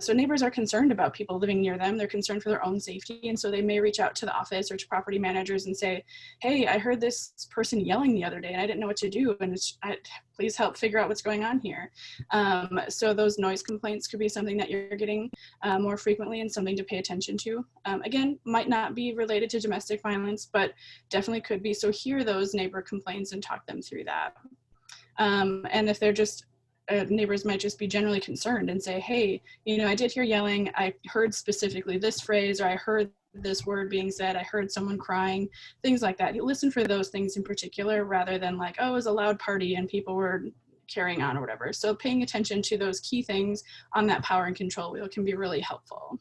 So neighbors are concerned about people living near them. They're concerned for their own safety. And so they may reach out to the office or to property managers and say, hey, I heard this person yelling the other day and I didn't know what to do. And please help figure out what's going on here. So those noise complaints could be something that you're getting more frequently and something to pay attention to. Again, might not be related to domestic violence, but definitely could be. So hear those neighbor complaints and talk them through that. And if they're just, neighbors might just be generally concerned and say, hey, I did hear yelling. I heard specifically this phrase, or I heard this word being said. I heard someone crying, things like that. You listen for those things in particular, rather than like, oh, it was a loud party and people were carrying on or whatever. So paying attention to those key things on that power and control wheel can be really helpful.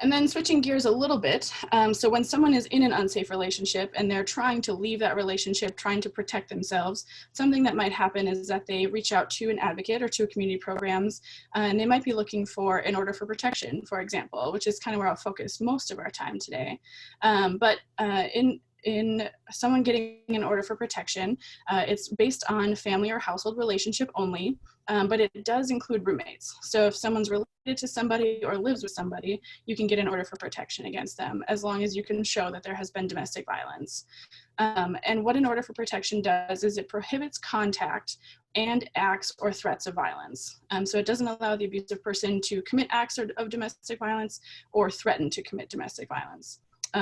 And then switching gears a little bit, so when someone is in an unsafe relationship and they're trying to leave that relationship, trying to protect themselves, something that might happen is that they reach out to an advocate or to community programs, and they might be looking for an order for protection, for example, which is kind of where I'll focus most of our time today. In someone getting an order for protection, it's based on family or household relationship only, but it does include roommates. So if someone's related to somebody or lives with somebody, you can get an order for protection against them as long as you can show that there has been domestic violence. And what an order for protection does is it prohibits contact and acts or threats of violence. So it doesn't allow the abusive person to commit acts of domestic violence or threaten to commit domestic violence.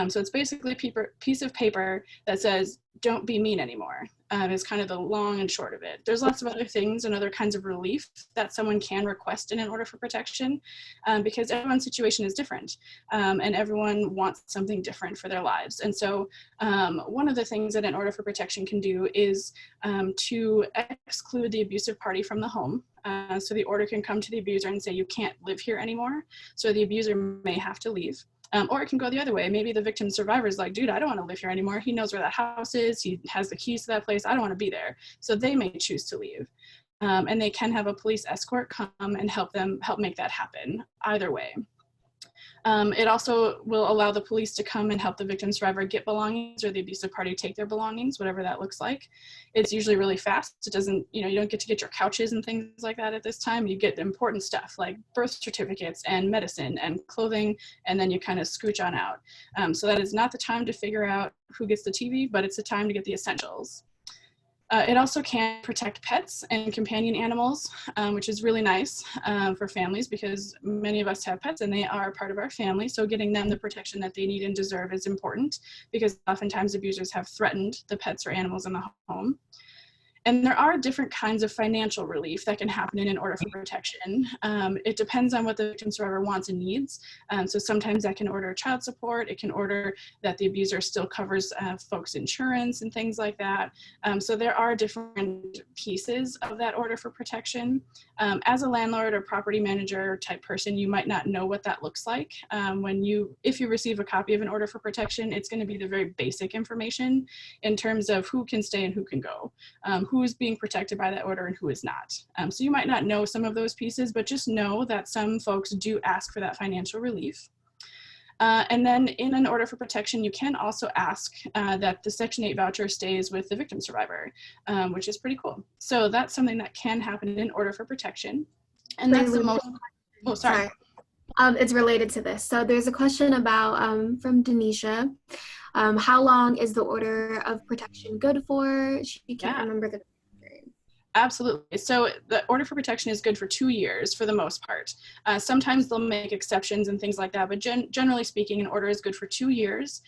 So it's basically a piece of paper that says, don't be mean anymore, is kind of the long and short of it. There's lots of other things and other kinds of relief that someone can request in an order for protection, because everyone's situation is different, and everyone wants something different for their lives. And so one of the things that an order for protection can do is to exclude the abusive party from the home. So the order can come to the abuser and say, you can't live here anymore. So the abuser may have to leave. Or it can go the other way. Maybe the victim survivor is like, dude, I don't want to live here anymore. He knows where that house is. He has the keys to that place. I don't want to be there. So they may choose to leave. And they can have a police escort come and help make that happen either way. It also will allow the police to come and help the victim survivor get belongings, or the abusive party take their belongings, whatever that looks like. It's usually really fast. It doesn't, you don't get to get your couches and things like that at this time. You get important stuff like birth certificates and medicine and clothing, and then you kind of scooch on out. So that is not the time to figure out who gets the TV, but it's the time to get the essentials. It also can protect pets and companion animals, which is really nice for families, because many of us have pets and they are part of our family. So getting them the protection that they need and deserve is important, because oftentimes abusers have threatened the pets or animals in the home. And there are different kinds of financial relief that can happen in an order for protection. It depends on what the victim survivor wants and needs. So sometimes that can order child support. It can order that the abuser still covers folks' insurance and things like that. So there are different pieces of that order for protection. As a landlord or property manager type person, you might not know what that looks like. If you receive a copy of an order for protection, it's going to be the very basic information in terms of who can stay and who can go, who is being protected by that order and who is not. So you might not know some of those pieces, but just know that some folks do ask for that financial relief. And then in an order for protection, you can also ask that the Section 8 voucher stays with the victim survivor, which is pretty cool. So that's something that can happen in order for protection. And that's the most, oh, sorry. It's related to this. So there's a question about, from Denisha, how long is the order of protection good for? She can't remember the period. Absolutely. So the order for protection is good for 2 years for the most part. Sometimes they'll make exceptions and things like that, but generally speaking, an order is good for 2 years.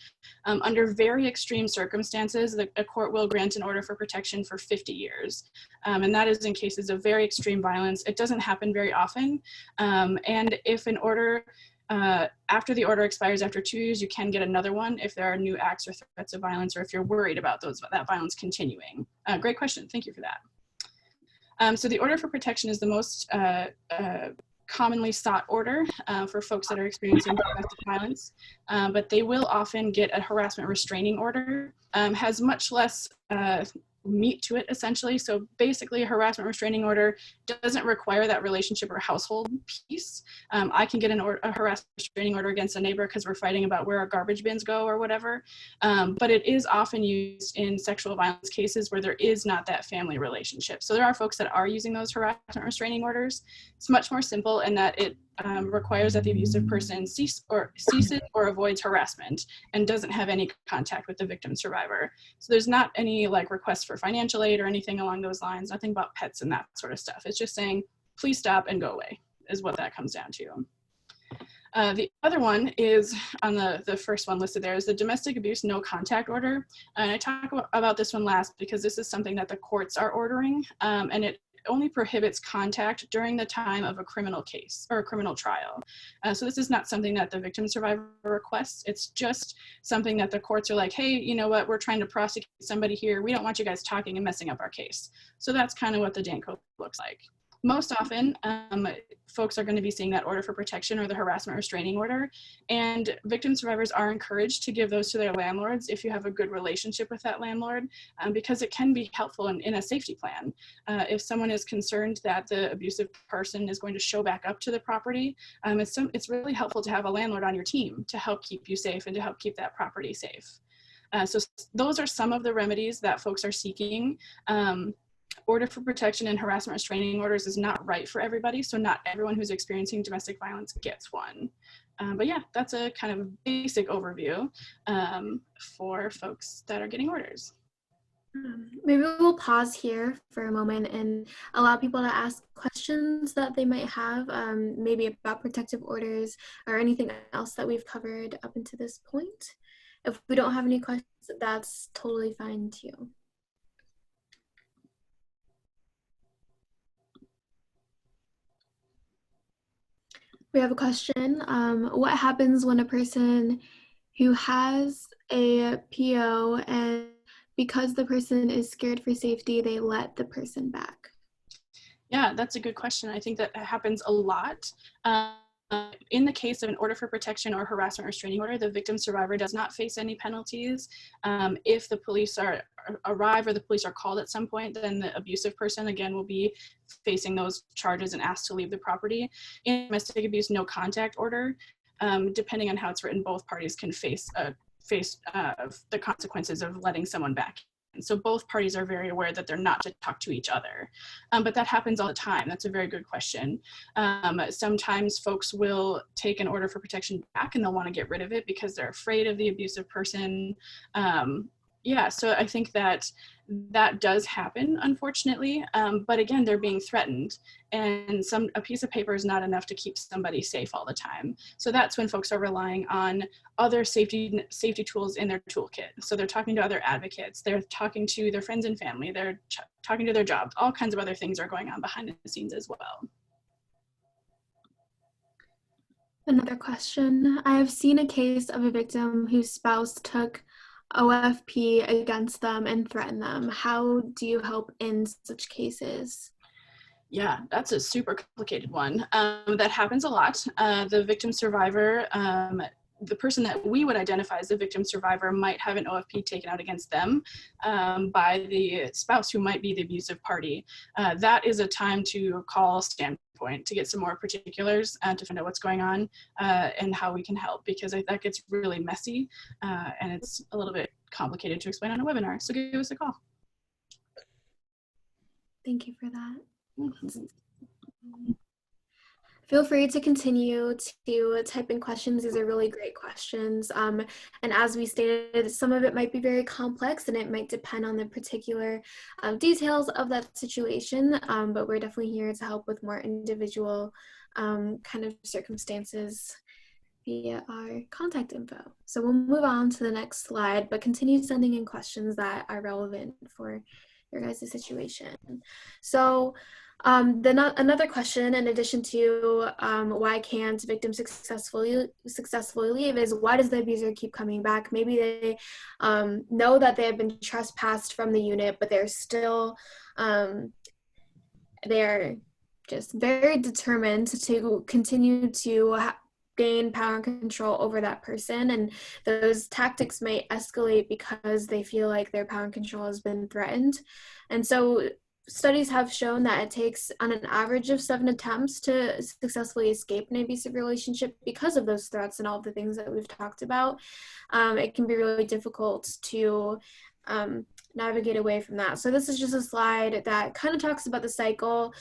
Under very extreme circumstances, a court will grant an order for protection for 50 years. And that is in cases of very extreme violence. It doesn't happen very often. And if an order, after the order expires after 2 years, you can get another one if there are new acts or threats of violence, or if you're worried about that violence continuing. Great question. Thank you for that. So the order for protection is the most commonly sought order for folks that are experiencing domestic violence, but they will often get a harassment restraining order. Has much less meat to it, essentially. So basically, a harassment restraining order doesn't require that relationship or household piece. I can get a harassment restraining order against a neighbor because we're fighting about where our garbage bins go or whatever. But it is often used in sexual violence cases where there is not that family relationship. So there are folks that are using those harassment restraining orders. It's much more simple in that it requires that the abusive person ceases or avoids harassment and doesn't have any contact with the victim survivor. So there's not any requests for financial aid or anything along those lines, nothing about pets and that sort of stuff. It's just saying, please stop and go away is what that comes down to. The other one is on the first one listed there is the domestic abuse no contact order. And I talk about this one last because this is something that the courts are ordering, and it only prohibits contact during the time of a criminal case or a criminal trial. So this is not something that the victim survivor requests. It's just something that the courts are like, hey, you know what, we're trying to prosecute somebody here. We don't want you guys talking and messing up our case. So that's kind of what the Dan code looks like. Most often, folks are going to be seeing that order for protection or the harassment restraining order, and victim survivors are encouraged to give those to their landlords if you have a good relationship with that landlord, because it can be helpful in a safety plan. If someone is concerned that the abusive person is going to show back up to the property, it's really helpful to have a landlord on your team to help keep you safe and to help keep that property safe. So those are some of the remedies that folks are seeking. Order for protection and harassment restraining orders is not right for everybody, so not everyone who's experiencing domestic violence gets one. But yeah, that's a kind of basic overview for folks that are getting orders. Maybe we'll pause here for a moment and allow people to ask questions that they might have, maybe about protective orders or anything else that we've covered up until this point. If we don't have any questions, that's totally fine too. We have a question. What happens when a person who has a PO and because the person is scared for safety, they let the person back? Yeah, that's a good question. I think that happens a lot. In the case of an order for protection or harassment restraining order, the victim survivor does not face any penalties. If the police arrive or the police are called at some point, then the abusive person again will be facing those charges and asked to leave the property. In domestic abuse no contact order, depending on how it's written, both parties can face the consequences of letting someone back. And so both parties are very aware that they're not to talk to each other. But that happens all the time. That's a very good question. Sometimes folks will take an order for protection back and they'll want to get rid of it because they're afraid of the abusive person. Yeah, so I think that does happen, unfortunately. But again, they're being threatened, and a piece of paper is not enough to keep somebody safe all the time. So that's when folks are relying on other safety tools in their toolkit. So they're talking to other advocates, they're talking to their friends and family, they're talking to their jobs. All kinds of other things are going on behind the scenes as well. Another question. I have seen a case of a victim whose spouse took OFP against them and threatened them. How do you help in such cases? Yeah, that's a super complicated one. That happens a lot. The victim survivor, the person that we would identify as the victim survivor might have an OFP taken out against them by the spouse who might be the abusive party. That is a time to call Standpoint to get some more particulars to find out what's going on and how we can help, because that gets really messy and it's a little bit complicated to explain on a webinar. So give us a call. Thank you for that. Feel free to continue to type in questions. These are really great questions. And as we stated, some of it might be very complex and it might depend on the particular details of that situation, but we're definitely here to help with more individual kind of circumstances via our contact info. So we'll move on to the next slide, but continue sending in questions that are relevant for your guys' situation. So another question, in addition to why can't victims successfully leave, is why does the abuser keep coming back? Maybe they know that they have been trespassed from the unit, but they're still, they're just very determined to continue to gain power and control over that person, and those tactics may escalate because they feel like their power and control has been threatened. And so studies have shown that it takes on an average of 7 attempts to successfully escape an abusive relationship because of those threats and all the things that we've talked about. It can be really difficult to navigate away from that. So this is just a slide that kind of talks about the cycle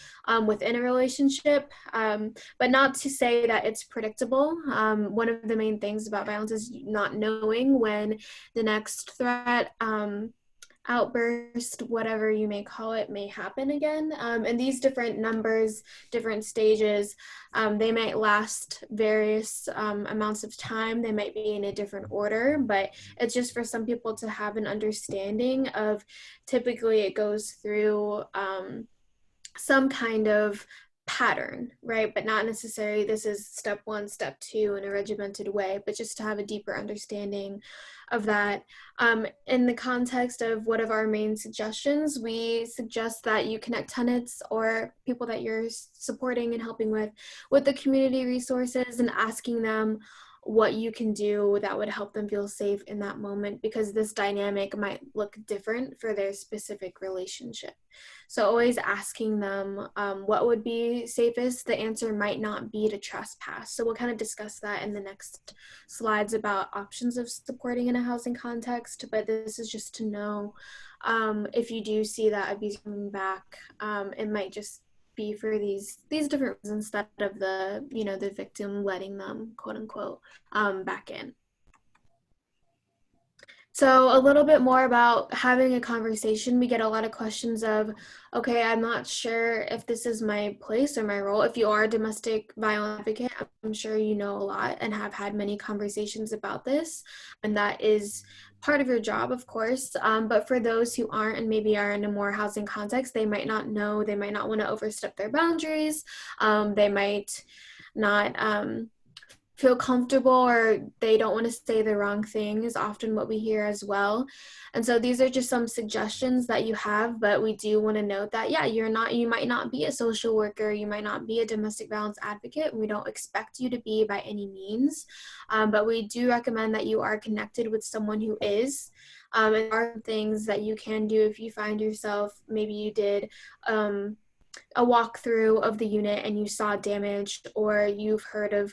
within a relationship, but not to say that it's predictable. One of the main things about violence is not knowing when the next threat, outburst, whatever you may call it, may happen again. And these different numbers, different stages, they might last various amounts of time. They might be in a different order, but it's just for some people to have an understanding of, typically it goes through some kind of pattern, right? But not necessarily this is step 1, step 2 in a regimented way, but just to have a deeper understanding of that. In the context of one of our main suggestions, we suggest that you connect tenants or people that you're supporting and helping with the community resources and asking them what you can do that would help them feel safe in that moment, because this dynamic might look different for their specific relationship. So always asking them what would be safest. The answer might not be to trespass. So we'll kind of discuss that in the next slides about options of supporting in a housing context, but this is just to know if you do see that abuse coming back, it might just be for these different reasons instead of the victim letting them, quote unquote, back in. So a little bit more about having a conversation. We get a lot of questions of, okay, I'm not sure if this is my place or my role. If you are a domestic violence advocate, I'm sure you know a lot and have had many conversations about this, and that is part of your job, of course. But for those who aren't and maybe are in a more housing context, they might not know, they might not want to overstep their boundaries. They might not feel comfortable, or they don't want to say the wrong thing is often what we hear as well. And so these are just some suggestions that you have, but we do want to note that, yeah, you might not be a social worker, you might not be a domestic violence advocate. We don't expect you to be by any means, but we do recommend that you are connected with someone who is. And there are things that you can do if you find yourself, maybe you did a walkthrough of the unit and you saw damage, or you've heard of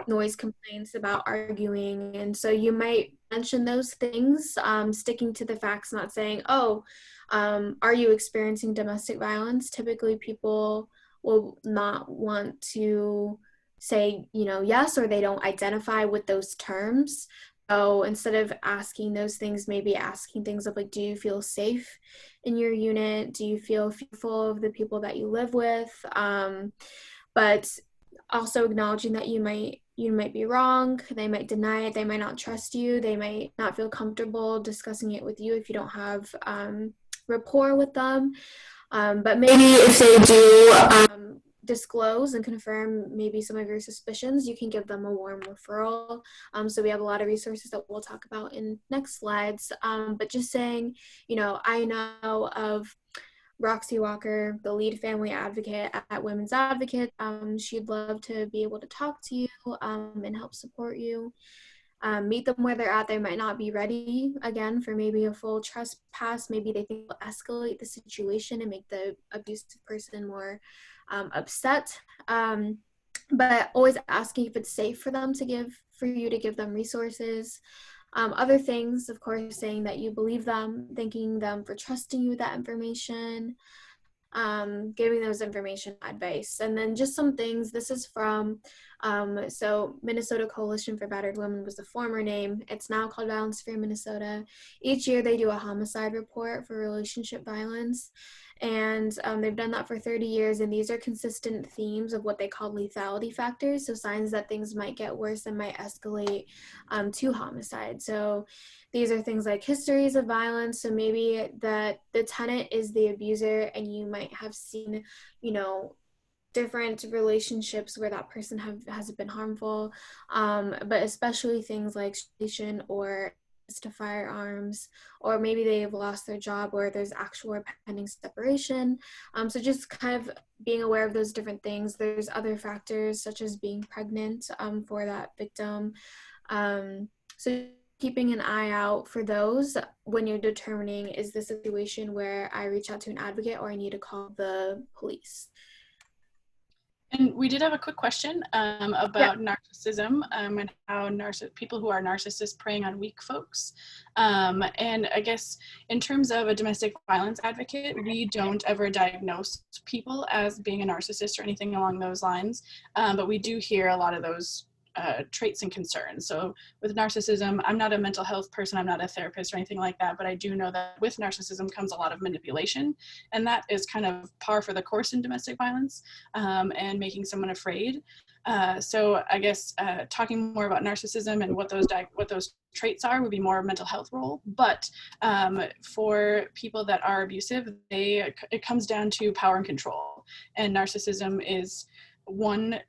noise complaints, about arguing. And so you might mention those things, sticking to the facts, not saying, oh, are you experiencing domestic violence? Typically people will not want to say, yes, or they don't identify with those terms. So instead of asking those things, maybe asking things like, do you feel safe in your unit? Do you feel fearful of the people that you live with? But also acknowledging that you might be wrong. They might deny it. They might not trust you. They might not feel comfortable discussing it with you if you don't have rapport with them. But maybe if they do disclose and confirm maybe some of your suspicions, you can give them a warm referral. So we have a lot of resources that we'll talk about in next slides. But just saying, I know of Roxy Walker, the lead family advocate at Women's Advocate. She'd love to be able to talk to you and help support you. Meet them where they're at. They might not be ready, again, for maybe a full trespass. Maybe they think will escalate the situation and make the abusive person more upset. But always asking if it's safe for you to give them resources. Other things, of course, saying that you believe them, thanking them for trusting you with that information, giving those information advice. And then just some things, this is from, so Minnesota Coalition for Battered Women was the former name. It's now called Violence Free Minnesota. Each year they do a homicide report for relationship violence. And they've done that for 30 years. And these are consistent themes of what they call lethality factors. So signs that things might get worse and might escalate to homicide. So these are things like histories of violence. So maybe that the tenant is the abuser and you might have seen, different relationships where that person has been harmful, but especially things like station or to firearms, or maybe they've lost their job or there's actual or pending separation. So just kind of being aware of those different things. There's other factors such as being pregnant for that victim. So keeping an eye out for those when you're determining, is this a situation where I reach out to an advocate or I need to call the police? And we did have a quick question about narcissism and how people who are narcissists preying on weak folks. And I guess in terms of a domestic violence advocate, we don't ever diagnose people as being a narcissist or anything along those lines, but we do hear a lot of those traits and concerns. So with narcissism, I'm not a mental health person, I'm not a therapist or anything like that, but I do know that with narcissism comes a lot of manipulation, and that is kind of par for the course in domestic violence, and making someone afraid. So I guess talking more about narcissism and what those traits are would be more a mental health role. But for people that are abusive, it comes down to power and control, and narcissism is one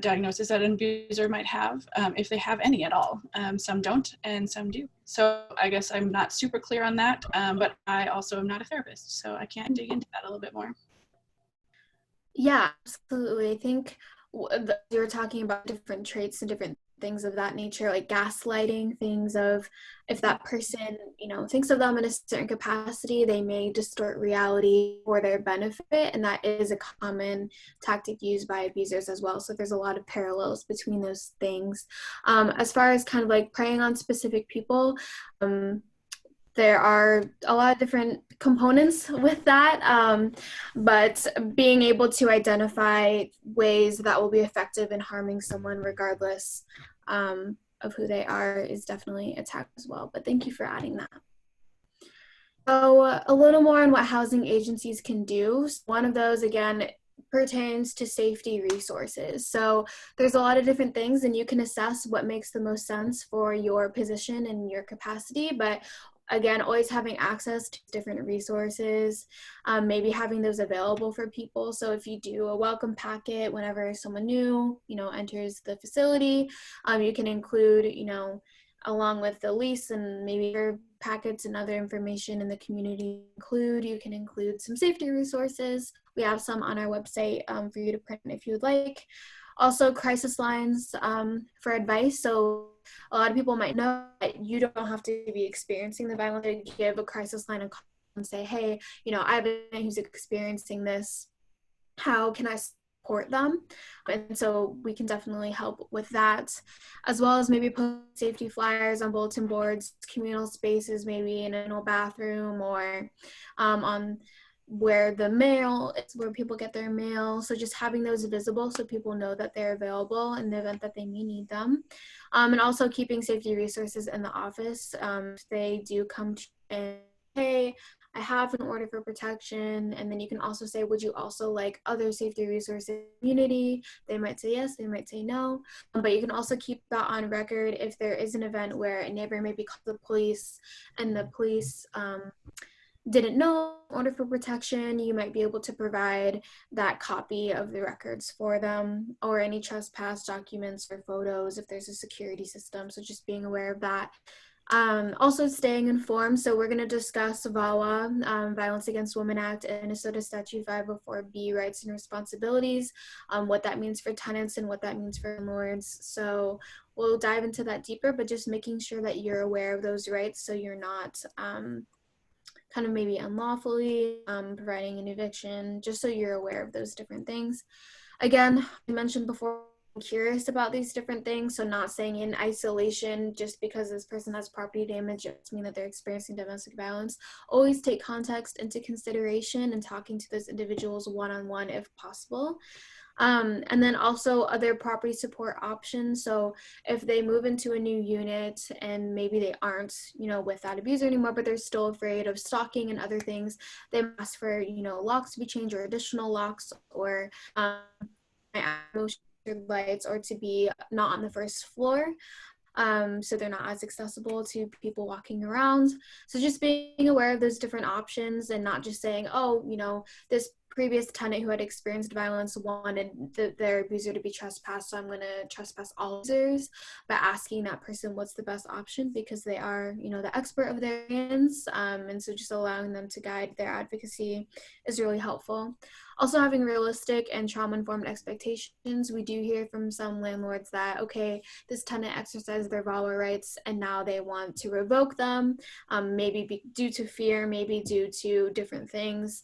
diagnosis that an abuser might have, if they have any at all. Some don't and some do. So I guess I'm not super clear on that, but I also am not a therapist, so I can't dig into that a little bit more. Yeah, absolutely. I think you were talking about different traits and different things of that nature, like gaslighting, things of if that person, thinks of them in a certain capacity, they may distort reality for their benefit. And that is a common tactic used by abusers as well. So there's a lot of parallels between those things. As far as kind of like preying on specific people, there are a lot of different components with that, but being able to identify ways that will be effective in harming someone regardless of who they are is definitely a tactic as well. But thank you for adding that. So a little more on what housing agencies can do. One of those, again, pertains to safety resources. So there's a lot of different things, and you can assess what makes the most sense for your position and your capacity. But again, always having access to different resources, maybe having those available for people. So if you do a welcome packet whenever someone new, enters the facility, you can include, along with the lease and maybe your packets and other information in the community you can include some safety resources. We have some on our website for you to print if you would like. Also, crisis lines for advice. So a lot of people might know that you don't have to be experiencing the violence to give a crisis line a call and say, hey, I have a man who's experiencing this. How can I support them. And so we can definitely help with that, as well as maybe put safety flyers on bulletin boards, communal spaces, maybe in a bathroom, or on where the mail is, where people get their mail. So just having those visible so people know that they're available in the event that they may need them. And also keeping safety resources in the office. If they do come to and hey, I have an order for protection, and then you can also say, would you also like other safety resources in the community? They might say yes, they might say no, but you can also keep that on record if there is an event where a neighbor maybe called the police and the police didn't know order for protection. You might be able to provide that copy of the records for them, or any trespass documents or photos if there's a security system. So just being aware of that. Also staying informed. So we're going to discuss VAWA, Violence Against Women Act, and Minnesota Statute 504B, rights and responsibilities, what that means for tenants and what that means for landlords. So we'll dive into that deeper, but just making sure that you're aware of those rights so you're not kind of maybe unlawfully providing an eviction, just so you're aware of those different things. Again, I mentioned before, I'm curious about these different things, so not saying in isolation just because this person has property damage doesn't mean that they're experiencing domestic violence. Always take context into consideration and talking to those individuals one-on-one if possible. And then also other property support options. So if they move into a new unit and maybe they aren't, with that abuser anymore, but they're still afraid of stalking and other things, they ask for, locks to be changed or additional locks, or lights, or to be not on the first floor. So they're not as accessible to people walking around. So just being aware of those different options and not just saying, oh, this previous tenant who had experienced violence wanted their abuser to be trespassed, so I'm going to trespass all abusers, but asking that person what's the best option, because they are, the expert of their hands, and so just allowing them to guide their advocacy is really helpful. Also having realistic and trauma-informed expectations. We do hear from some landlords that, okay, this tenant exercised their VAWA rights and now they want to revoke them, maybe due to fear, maybe due to different things.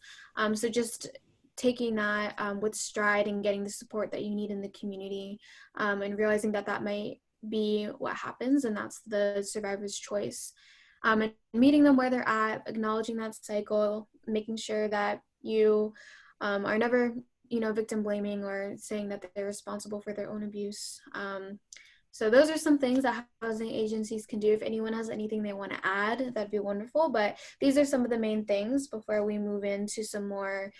So just taking that with stride and getting the support that you need in the community, and realizing that that might be what happens, and that's the survivor's choice. And meeting them where they're at, acknowledging that cycle, making sure that you are never, victim blaming or saying that they're responsible for their own abuse. So those are some things that housing agencies can do. If anyone has anything they want to add, that'd be wonderful. But these are some of the main things before we move into some more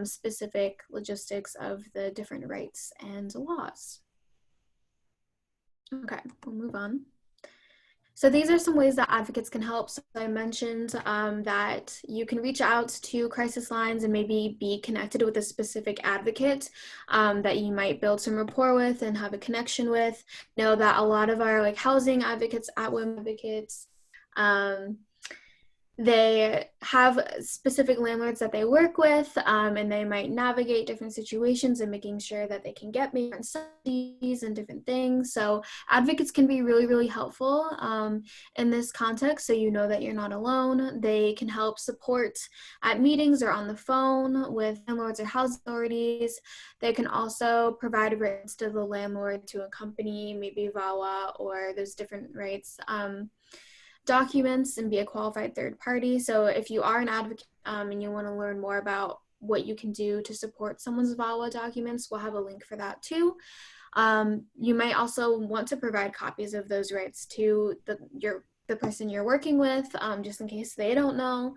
specific logistics of the different rights and laws. Okay, we'll move on. So these are some ways that advocates can help. So I mentioned that you can reach out to crisis lines and maybe be connected with a specific advocate that you might build some rapport with and have a connection with. Know that a lot of our housing advocates at Women Advocates, they have specific landlords that they work with, and they might navigate different situations and making sure that they can get different subsidies and different things. So advocates can be really, really helpful in this context, so you know that you're not alone. They can help support at meetings or on the phone with landlords or housing authorities. They can also provide rights to the landlord to accompany maybe VAWA or those different rights documents and be a qualified third party. So if you are an advocate and you want to learn more about what you can do to support someone's VAWA documents, we'll have a link for that too. You might also want to provide copies of those rights to the person you're working with, just in case they don't know.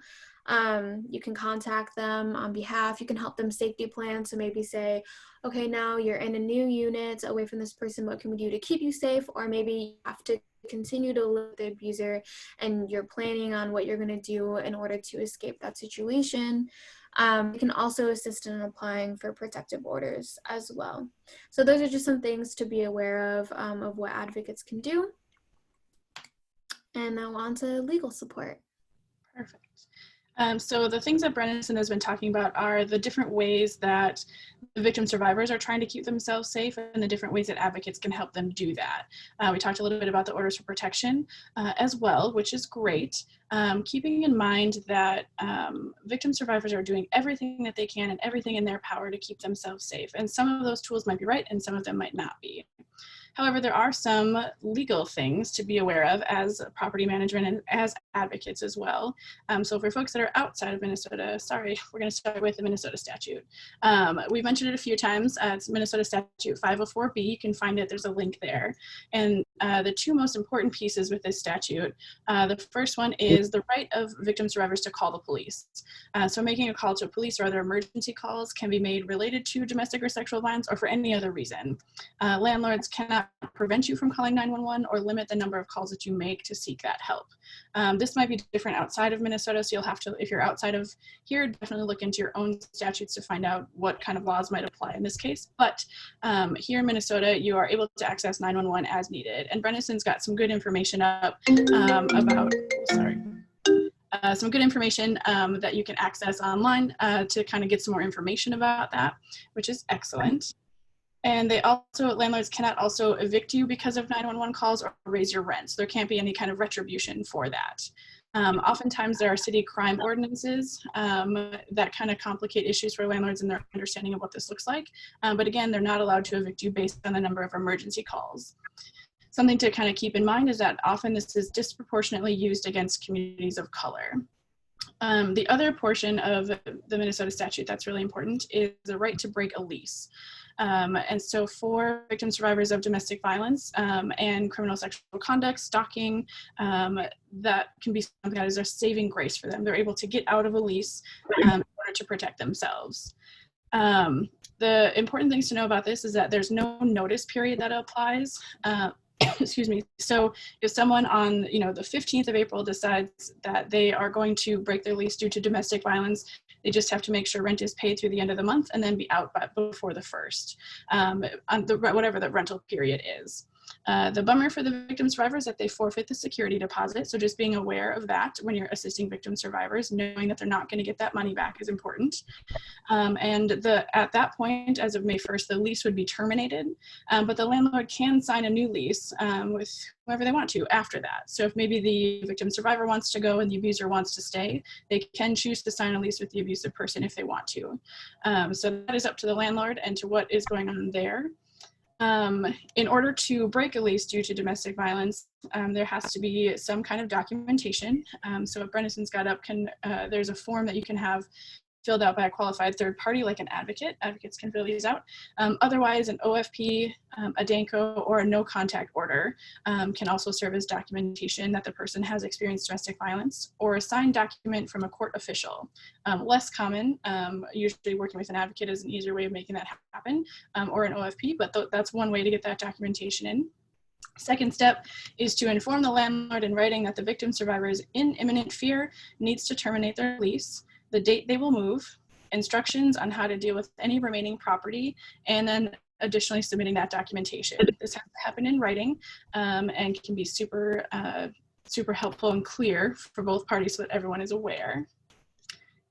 You can contact them on behalf. You can help them safety plan. So maybe say, okay, now you're in a new unit away from this person. What can we do to keep you safe? Or maybe you have to continue to live with the abuser and you're planning on what you're going to do in order to escape that situation. You can also assist in applying for protective orders as well. So those are just some things to be aware of what advocates can do. And now on to legal support. Perfect. So the things that Brennan has been talking about are the different ways that the victim survivors are trying to keep themselves safe and the different ways that advocates can help them do that. We talked a little bit about the orders for protection as well, which is great. Keeping in mind that victim survivors are doing everything that they can and everything in their power to keep themselves safe. And some of those tools might be right and some of them might not be. However, there are some legal things to be aware of as property management and as advocates as well. So for folks that are outside of Minnesota, sorry, we're going to start with the Minnesota statute. We've mentioned it a few times. It's Minnesota Statute 504B. You can find it. There's a link there. And the two most important pieces with this statute, the first one is the right of victim survivors to call the police. So making a call to police or other emergency calls can be made related to domestic or sexual violence or for any other reason. Landlords cannot prevent you from calling 911 or limit the number of calls that you make to seek that help. This might be different outside of Minnesota, so you'll have to, if you're outside of here, definitely look into your own statutes to find out what kind of laws might apply in this case. But here in Minnesota, you are able to access 911 as needed. And Brennison's got some good information up about, some good information that you can access online to kind of get some more information about that, which is excellent. And they also, landlords cannot also evict you because of 911 calls or raise your rent. So there can't be any kind of retribution for that. Oftentimes there are city crime ordinances that kind of complicate issues for landlords and their understanding of what this looks like. But again, they're not allowed to evict you based on the number of emergency calls. Something to kind of keep in mind is that often this is disproportionately used against communities of color. The other portion of the Minnesota statute that's really important is the right to break a lease. And so for victim survivors of domestic violence and criminal sexual conduct, stalking, that can be something that is a saving grace for them. They're able to get out of a lease in order to protect themselves. The important things to know about this is that there's no notice period that applies. Excuse me. So if someone on, the 15th of April decides that they are going to break their lease due to domestic violence, they just have to make sure rent is paid through the end of the month and then be out before the 1st, on whatever the rental period is. The bummer for the victim survivors is that they forfeit the security deposit. So just being aware of that when you're assisting victim survivors, knowing that they're not going to get that money back is important. And at that point, as of May 1st, the lease would be terminated, but the landlord can sign a new lease with whoever they want to after that. So if maybe the victim survivor wants to go and the abuser wants to stay, they can choose to sign a lease with the abusive person if they want to. So that is up to the landlord and to what is going on there. In order to break a lease due to domestic violence, there has to be some kind of documentation. So what Brennison's got up, there's a form that you can have filled out by a qualified third party like an advocate. Advocates can fill these out. Otherwise, an OFP, a DANCO, or a no contact order can also serve as documentation that the person has experienced domestic violence, or a signed document from a court official. Less common, usually working with an advocate is an easier way of making that happen, or an OFP, but that's one way to get that documentation in. Second step is to inform the landlord in writing that the victim survivor is in imminent fear, needs to terminate their lease, the date they will move, instructions on how to deal with any remaining property, and then additionally submitting that documentation. This has to happen in writing and can be super helpful and clear for both parties so that everyone is aware.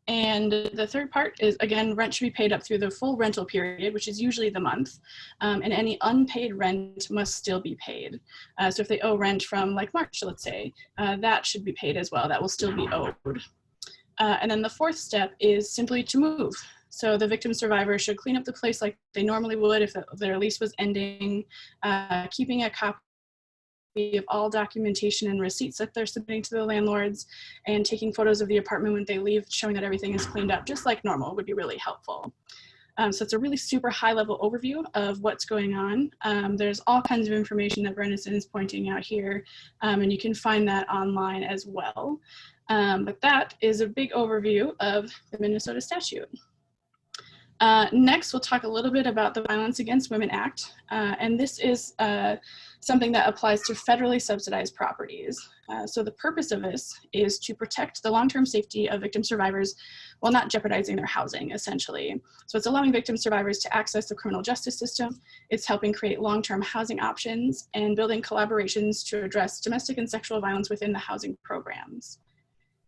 And the third part is, again, rent should be paid up through the full rental period, which is usually the month, and any unpaid rent must still be paid. So if they owe rent from like March, let's say, that should be paid as well. That will still be owed. And then the fourth step is simply to move. So the victim survivor should clean up the place like they normally would if their lease was ending, keeping a copy of all documentation and receipts that they're submitting to the landlords, and taking photos of the apartment when they leave, showing that everything is cleaned up just like normal would be really helpful. So it's a really super high level overview of what's going on. There's all kinds of information that Brennison is pointing out here, and you can find that online as well. But that is a big overview of the Minnesota statute. Next, we'll talk a little bit about the Violence Against Women Act, and this is something that applies to federally subsidized properties. So the purpose of this is to protect the long-term safety of victim survivors while not jeopardizing their housing, essentially. So it's allowing victim survivors to access the criminal justice system. It's helping create long-term housing options and building collaborations to address domestic and sexual violence within the housing programs.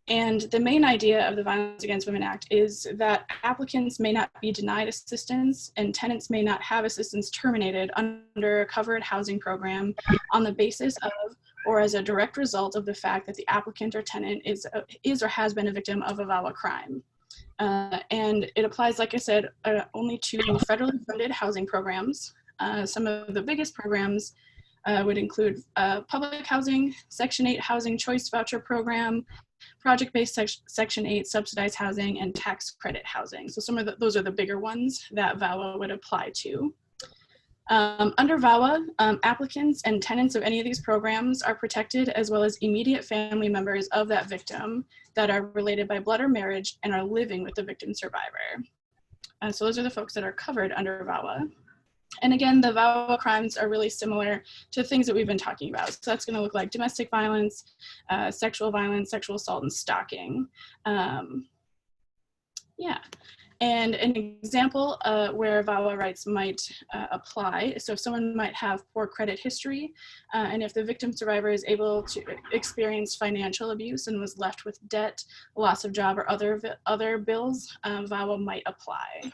And the main idea of the Violence Against Women Act is that applicants may not be denied assistance and tenants may not have assistance terminated under a covered housing program on the basis of or as a direct result of the fact that the applicant or tenant is or has been a victim of a VAWA crime. And it applies, like I said, only to federally funded housing programs. Some of the biggest programs would include public housing, Section 8 housing choice voucher program, project-based Section 8 subsidized housing, and tax credit housing. So those are the bigger ones that VAWA would apply to. Under VAWA, applicants and tenants of any of these programs are protected, as well as immediate family members of that victim that are related by blood or marriage and are living with the victim survivor. So those are the folks that are covered under VAWA. And again, the VAWA crimes are really similar to things that we've been talking about. So that's going to look like domestic violence, sexual assault, and stalking. Yeah. And an example where VAWA rights might apply, so if someone might have poor credit history, and if the victim survivor is able to experience financial abuse and was left with debt, loss of job, or other bills, VAWA might apply.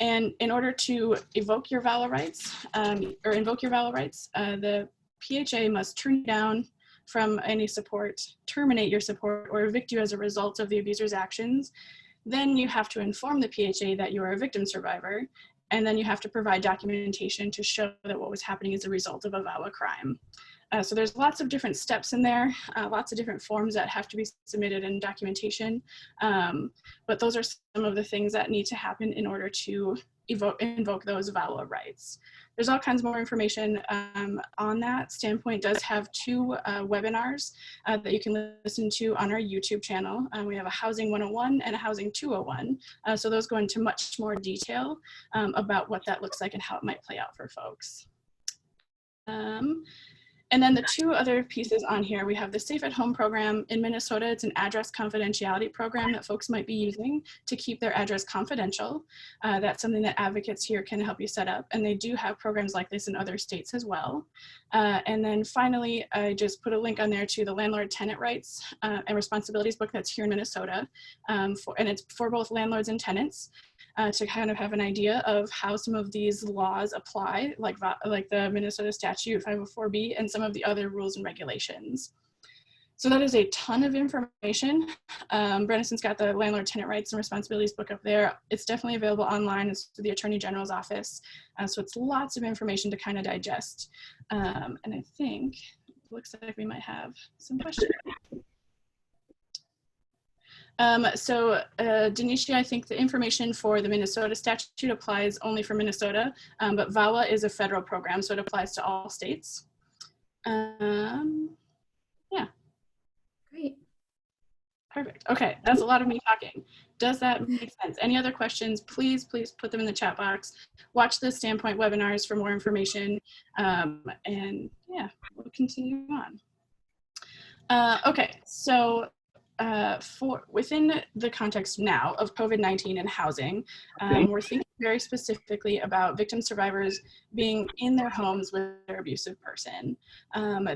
And in order to evoke your VAWA rights, the PHA must turn you down from any support, terminate your support, or evict you as a result of the abuser's actions. Then you have to inform the PHA that you are a victim survivor, and then you have to provide documentation to show that what was happening is a result of a VAWA crime. So there's lots of different steps in there, lots of different forms that have to be submitted in documentation, but those are some of the things that need to happen in order to invoke those VAWA rights. There's all kinds more information on that. Standpoint does have 2 webinars that you can listen to on our YouTube channel. We have a Housing 101 and a Housing 201. So those go into much more detail about what that looks like and how it might play out for folks. And then the 2 other pieces on here, we have the Safe at Home program in Minnesota. It's an address confidentiality program that folks might be using to keep their address confidential. That's something that advocates here can help you set up. And they do have programs like this in other states as well. And then finally, I just put a link on there to the Landlord Tenant Rights and Responsibilities book that's here in Minnesota. And it's for both landlords and tenants. To kind of have an idea of how some of these laws apply, like the Minnesota Statute 504B and some of the other rules and regulations. So that is a ton of information. Brennison's got the Landlord Tenant Rights and Responsibilities book up there. It's definitely available online. It's through the Attorney General's office. So it's lots of information to kind of digest. And I think it looks like we might have some questions. Denisha, I think the information for the Minnesota statute applies only for Minnesota, but VAWA is a federal program, so it applies to all states. Yeah. Great. Perfect. Okay, that's a lot of me talking. Does that make sense? Any other questions? Please put them in the chat box. Watch the Standpoint webinars for more information. And yeah, we'll continue on. Okay, so within the context now of COVID-19 and housing, we're thinking very specifically about victim survivors being in their homes with their abusive person. Home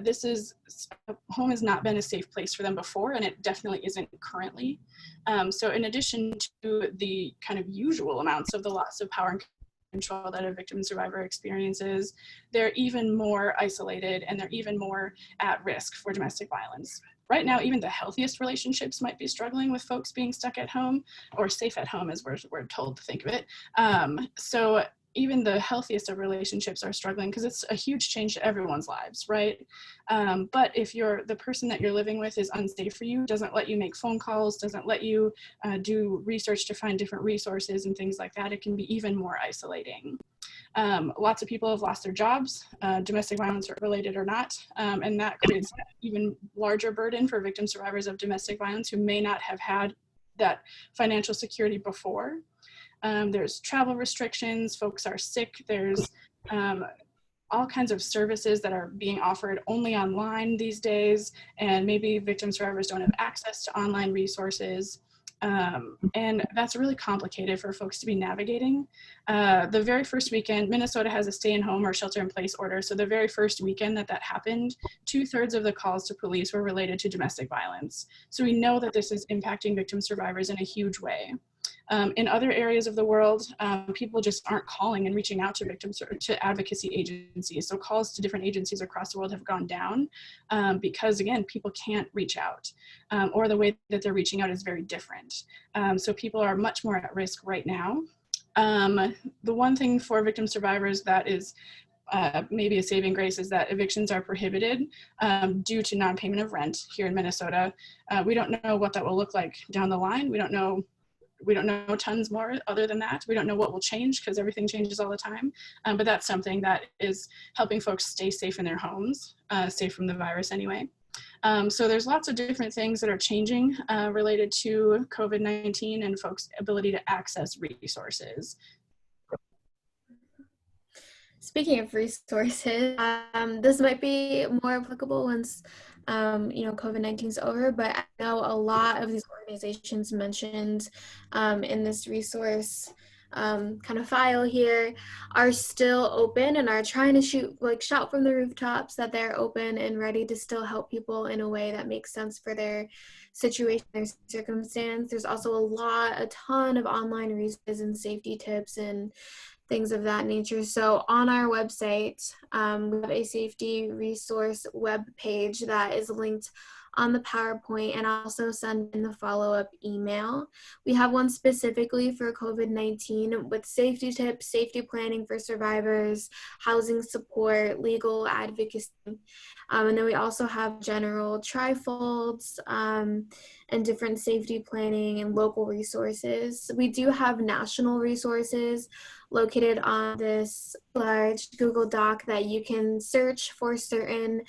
has not been a safe place for them before, and it definitely isn't currently. So in addition to the kind of usual amounts of the loss of power and control that a victim survivor experiences, they're even more isolated and they're even more at risk for domestic violence. Right now, even the healthiest relationships might be struggling with folks being stuck at home, or safe at home as we're told to think of it. So even the healthiest of relationships are struggling because it's a huge change to everyone's lives, right? But if the person that you're living with is unsafe for you, doesn't let you make phone calls, doesn't let you do research to find different resources and things like that, it can be even more isolating. Lots of people have lost their jobs, domestic violence related or not, and that creates an even larger burden for victim survivors of domestic violence who may not have had that financial security before. There's travel restrictions, folks are sick, there's all kinds of services that are being offered only online these days, and maybe victim survivors don't have access to online resources. And that's really complicated for folks to be navigating. The very first weekend, Minnesota has a stay-in-home or shelter-in-place order. So the very first weekend that happened, 2/3 of the calls to police were related to domestic violence. So we know that this is impacting victim survivors in a huge way. In other areas of the world, people just aren't calling and reaching out to victims or to advocacy agencies. So calls to different agencies across the world have gone down because, again, people can't reach out, or the way that they're reaching out is very different. So people are much more at risk right now. The one thing for victim survivors that is maybe a saving grace is that evictions are prohibited due to non-payment of rent here in Minnesota. We don't know what that will look like down the line. We don't know tons more other than that. We don't know what will change because everything changes all the time. But that's something that is helping folks stay safe in their homes, safe from the virus anyway. So there's lots of different things that are changing related to COVID-19 and folks' ability to access resources. Speaking of resources, this might be more applicable once COVID-19 is over, but I know a lot of these organizations mentioned in this resource kind of file here are still open and are trying to shout from the rooftops that they're open and ready to still help people in a way that makes sense for their situation, their circumstance. There's also a ton of online resources and safety tips and things of that nature. So on our website, we have a safety resource web page that is linked on the PowerPoint, and also send in the follow-up email. We have one specifically for COVID-19 with safety tips, safety planning for survivors, housing support, legal advocacy. And then we also have general trifolds and different safety planning and local resources. We do have national resources located on this large Google Doc that you can search for certain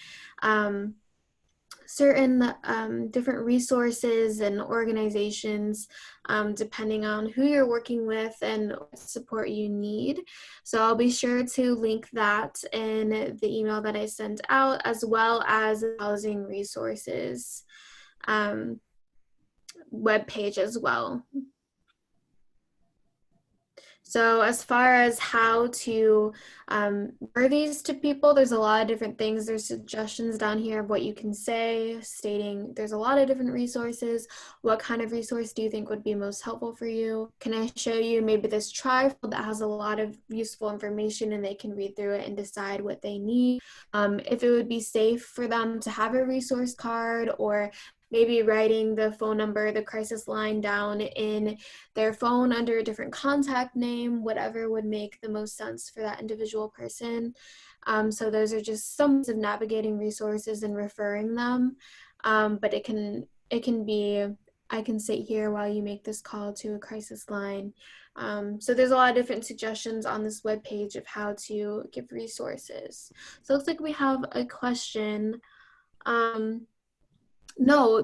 different resources and organizations depending on who you're working with and what support you need. So I'll be sure to link that in the email that I sent out, as well as the housing resources webpage as well. So as far as how to refer these to people, there's a lot of different things. There's suggestions down here of what you can say, stating there's a lot of different resources. What kind of resource do you think would be most helpful for you? Can I show you maybe this trifold that has a lot of useful information and they can read through it and decide what they need? If it would be safe for them to have a resource card, or maybe writing the phone number, the crisis line down in their phone under a different contact name, whatever would make the most sense for that individual person. So those are just some ways of navigating resources and referring them. But it can be, I can sit here while you make this call to a crisis line. So there's a lot of different suggestions on this webpage of how to give resources. So it looks like we have a question. No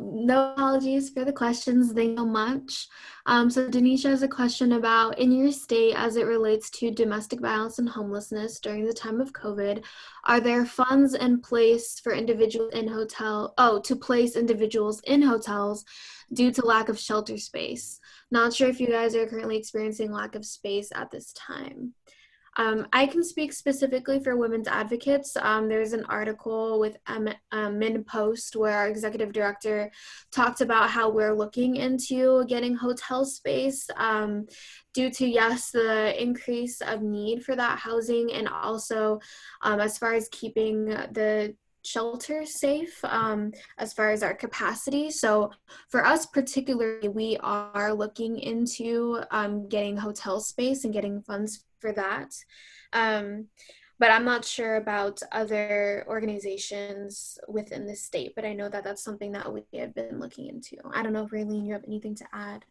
apologies for the questions. Thank you so much. So Denisha has a question about, in your state, as it relates to domestic violence and homelessness during the time of COVID, are there funds in place for individuals to place individuals in hotels due to lack of shelter space? Not sure if you guys are currently experiencing lack of space at this time. I can speak specifically for women's advocates. There's an article with Min Post where our executive director talked about how we're looking into getting hotel space due to, yes, the increase of need for that housing, and also as far as keeping the shelter safe as far as our capacity. So for us particularly, we are looking into getting hotel space and getting funds for that. But I'm not sure about other organizations within the state, but I know that that's something that we have been looking into. I don't know if Raylene, you have anything to add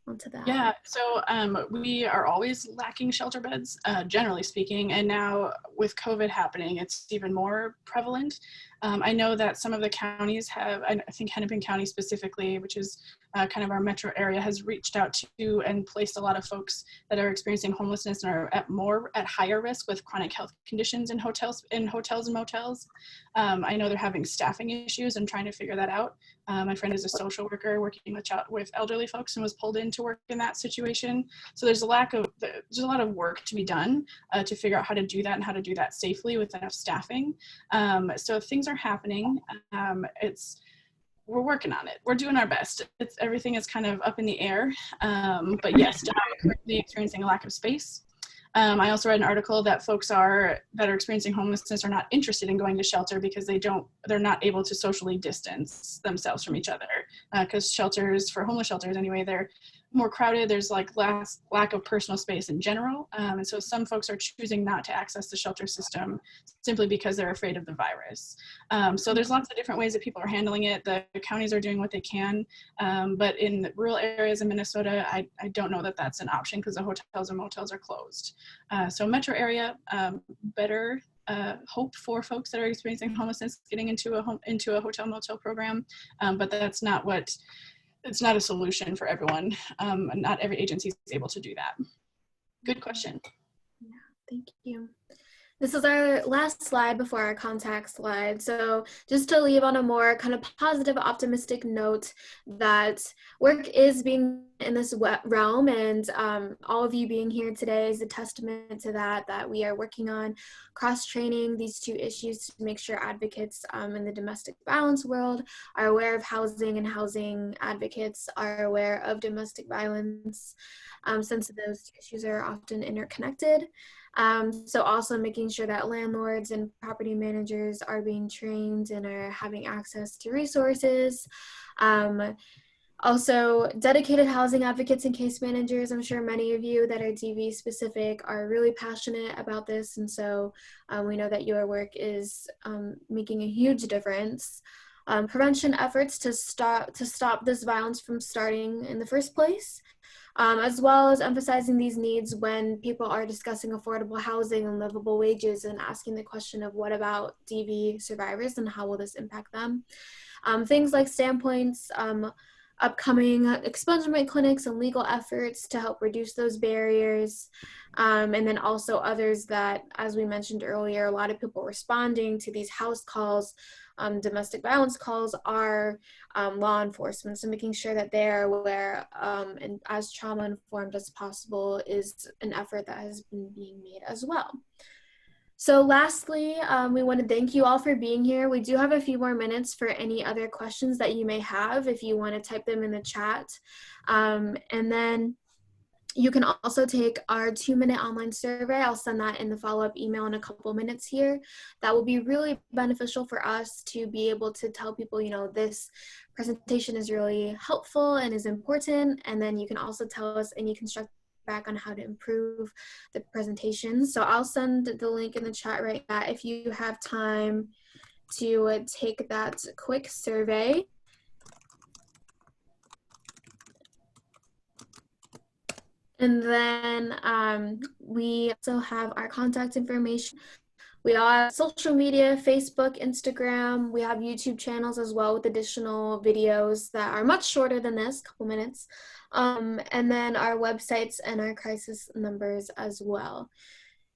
onto that. Yeah, so we are always lacking shelter beds, generally speaking, and now with COVID happening, it's even more prevalent. I know that some of the counties have, I think Hennepin County specifically, which is kind of our metro area, has reached out to and placed a lot of folks that are experiencing homelessness and are at higher risk with chronic health conditions in hotels and motels. I know they're having staffing issues and trying to figure that out. My friend is a social worker working with elderly folks and was pulled in to work in that situation. So there's a lot of work to be done to figure out how to do that and how to do that safely with enough staffing. So things are happening. We're working on it. We're doing our best. Everything is kind of up in the air. But yes, definitely currently experiencing a lack of space. I also read an article that folks that are experiencing homelessness are not interested in going to shelter because they're not able to socially distance themselves from each other. Because shelters, for homeless shelters anyway, they're more crowded. There's like lack of personal space in general. And so some folks are choosing not to access the shelter system simply because they're afraid of the virus. So there's lots of different ways that people are handling it. The counties are doing what they can. But in rural areas in Minnesota, I don't know that that's an option because the hotels and motels are closed. So metro area, better hope for folks that are experiencing homelessness getting into a hotel motel program, but it's not a solution for everyone. Not every agency is able to do that. Good question. Yeah, thank you. This is our last slide before our contact slide. So just to leave on a more kind of positive, optimistic note that work is being in this realm, and all of you being here today is a testament to that we are working on cross-training these two issues to make sure advocates in the domestic violence world are aware of housing, and housing advocates are aware of domestic violence, since those issues are often interconnected. So also making sure that landlords and property managers are being trained and are having access to resources. Also dedicated housing advocates and case managers. I'm sure many of you that are DV specific are really passionate about this. And so we know that your work is making a huge difference. Prevention efforts to stop this violence from starting in the first place. As well as emphasizing these needs when people are discussing affordable housing and livable wages, and asking the question of what about DV survivors and how will this impact them. Things like standpoints, upcoming expungement clinics and legal efforts to help reduce those barriers. And then also others that, as we mentioned earlier, a lot of people responding to these house calls, domestic violence calls, are law enforcement. So making sure that they're aware and as trauma informed as possible is an effort that has been being made as well. So lastly, we want to thank you all for being here. We do have a few more minutes for any other questions that you may have if you want to type them in the chat. And then you can also take our 2-minute online survey. I'll send that in the follow-up email in a couple minutes here. That will be really beneficial for us to be able to tell people, you know, this presentation is really helpful and is important. And then you can also tell us any constructive feedback on how to improve the presentation. So I'll send the link in the chat right now if you have time to take that quick survey. And then we also have our contact information. We have social media, Facebook, Instagram. We have YouTube channels as well with additional videos that are much shorter than this, couple minutes. And then our websites and our crisis numbers as well.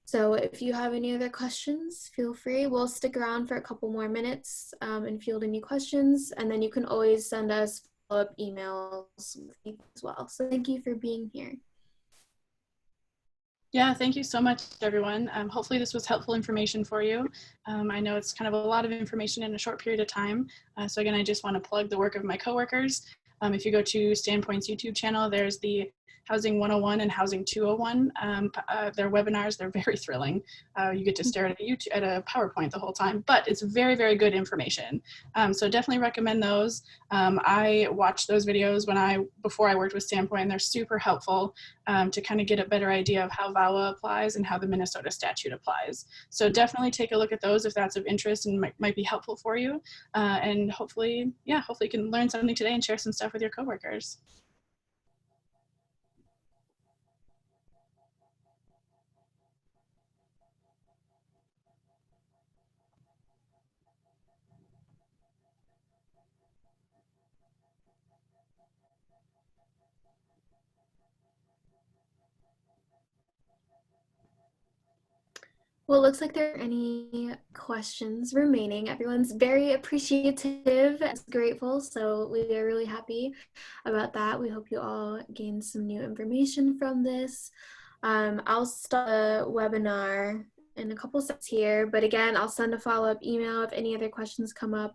So if you have any other questions, feel free. We'll stick around for a couple more minutes and field any questions. And then you can always send us follow-up emails as well. So thank you for being here. Yeah, thank you so much, everyone. Hopefully this was helpful information for you. I know it's kind of a lot of information in a short period of time. So again, I just want to plug the work of my coworkers. If you go to Standpoint's YouTube channel, there's the Housing 101 and Housing 201. Their webinars, they're very thrilling. You get to stare at a PowerPoint the whole time, but it's very, very good information. So definitely recommend those. I watched those videos before I worked with Standpoint, and they're super helpful to kind of get a better idea of how VAWA applies and how the Minnesota statute applies. So definitely take a look at those if that's of interest and might be helpful for you. And hopefully you can learn something today and share some stuff with your coworkers. Well, it looks like there are any questions remaining. Everyone's very appreciative and grateful, so we are really happy about that. We hope you all gained some new information from this. I'll start a webinar in a couple seconds here, but again, I'll send a follow-up email if any other questions come up.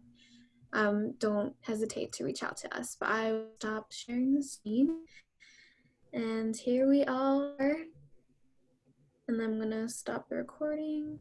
Don't hesitate to reach out to us, but I will stop sharing the screen. And here we are. And I'm gonna stop the recording.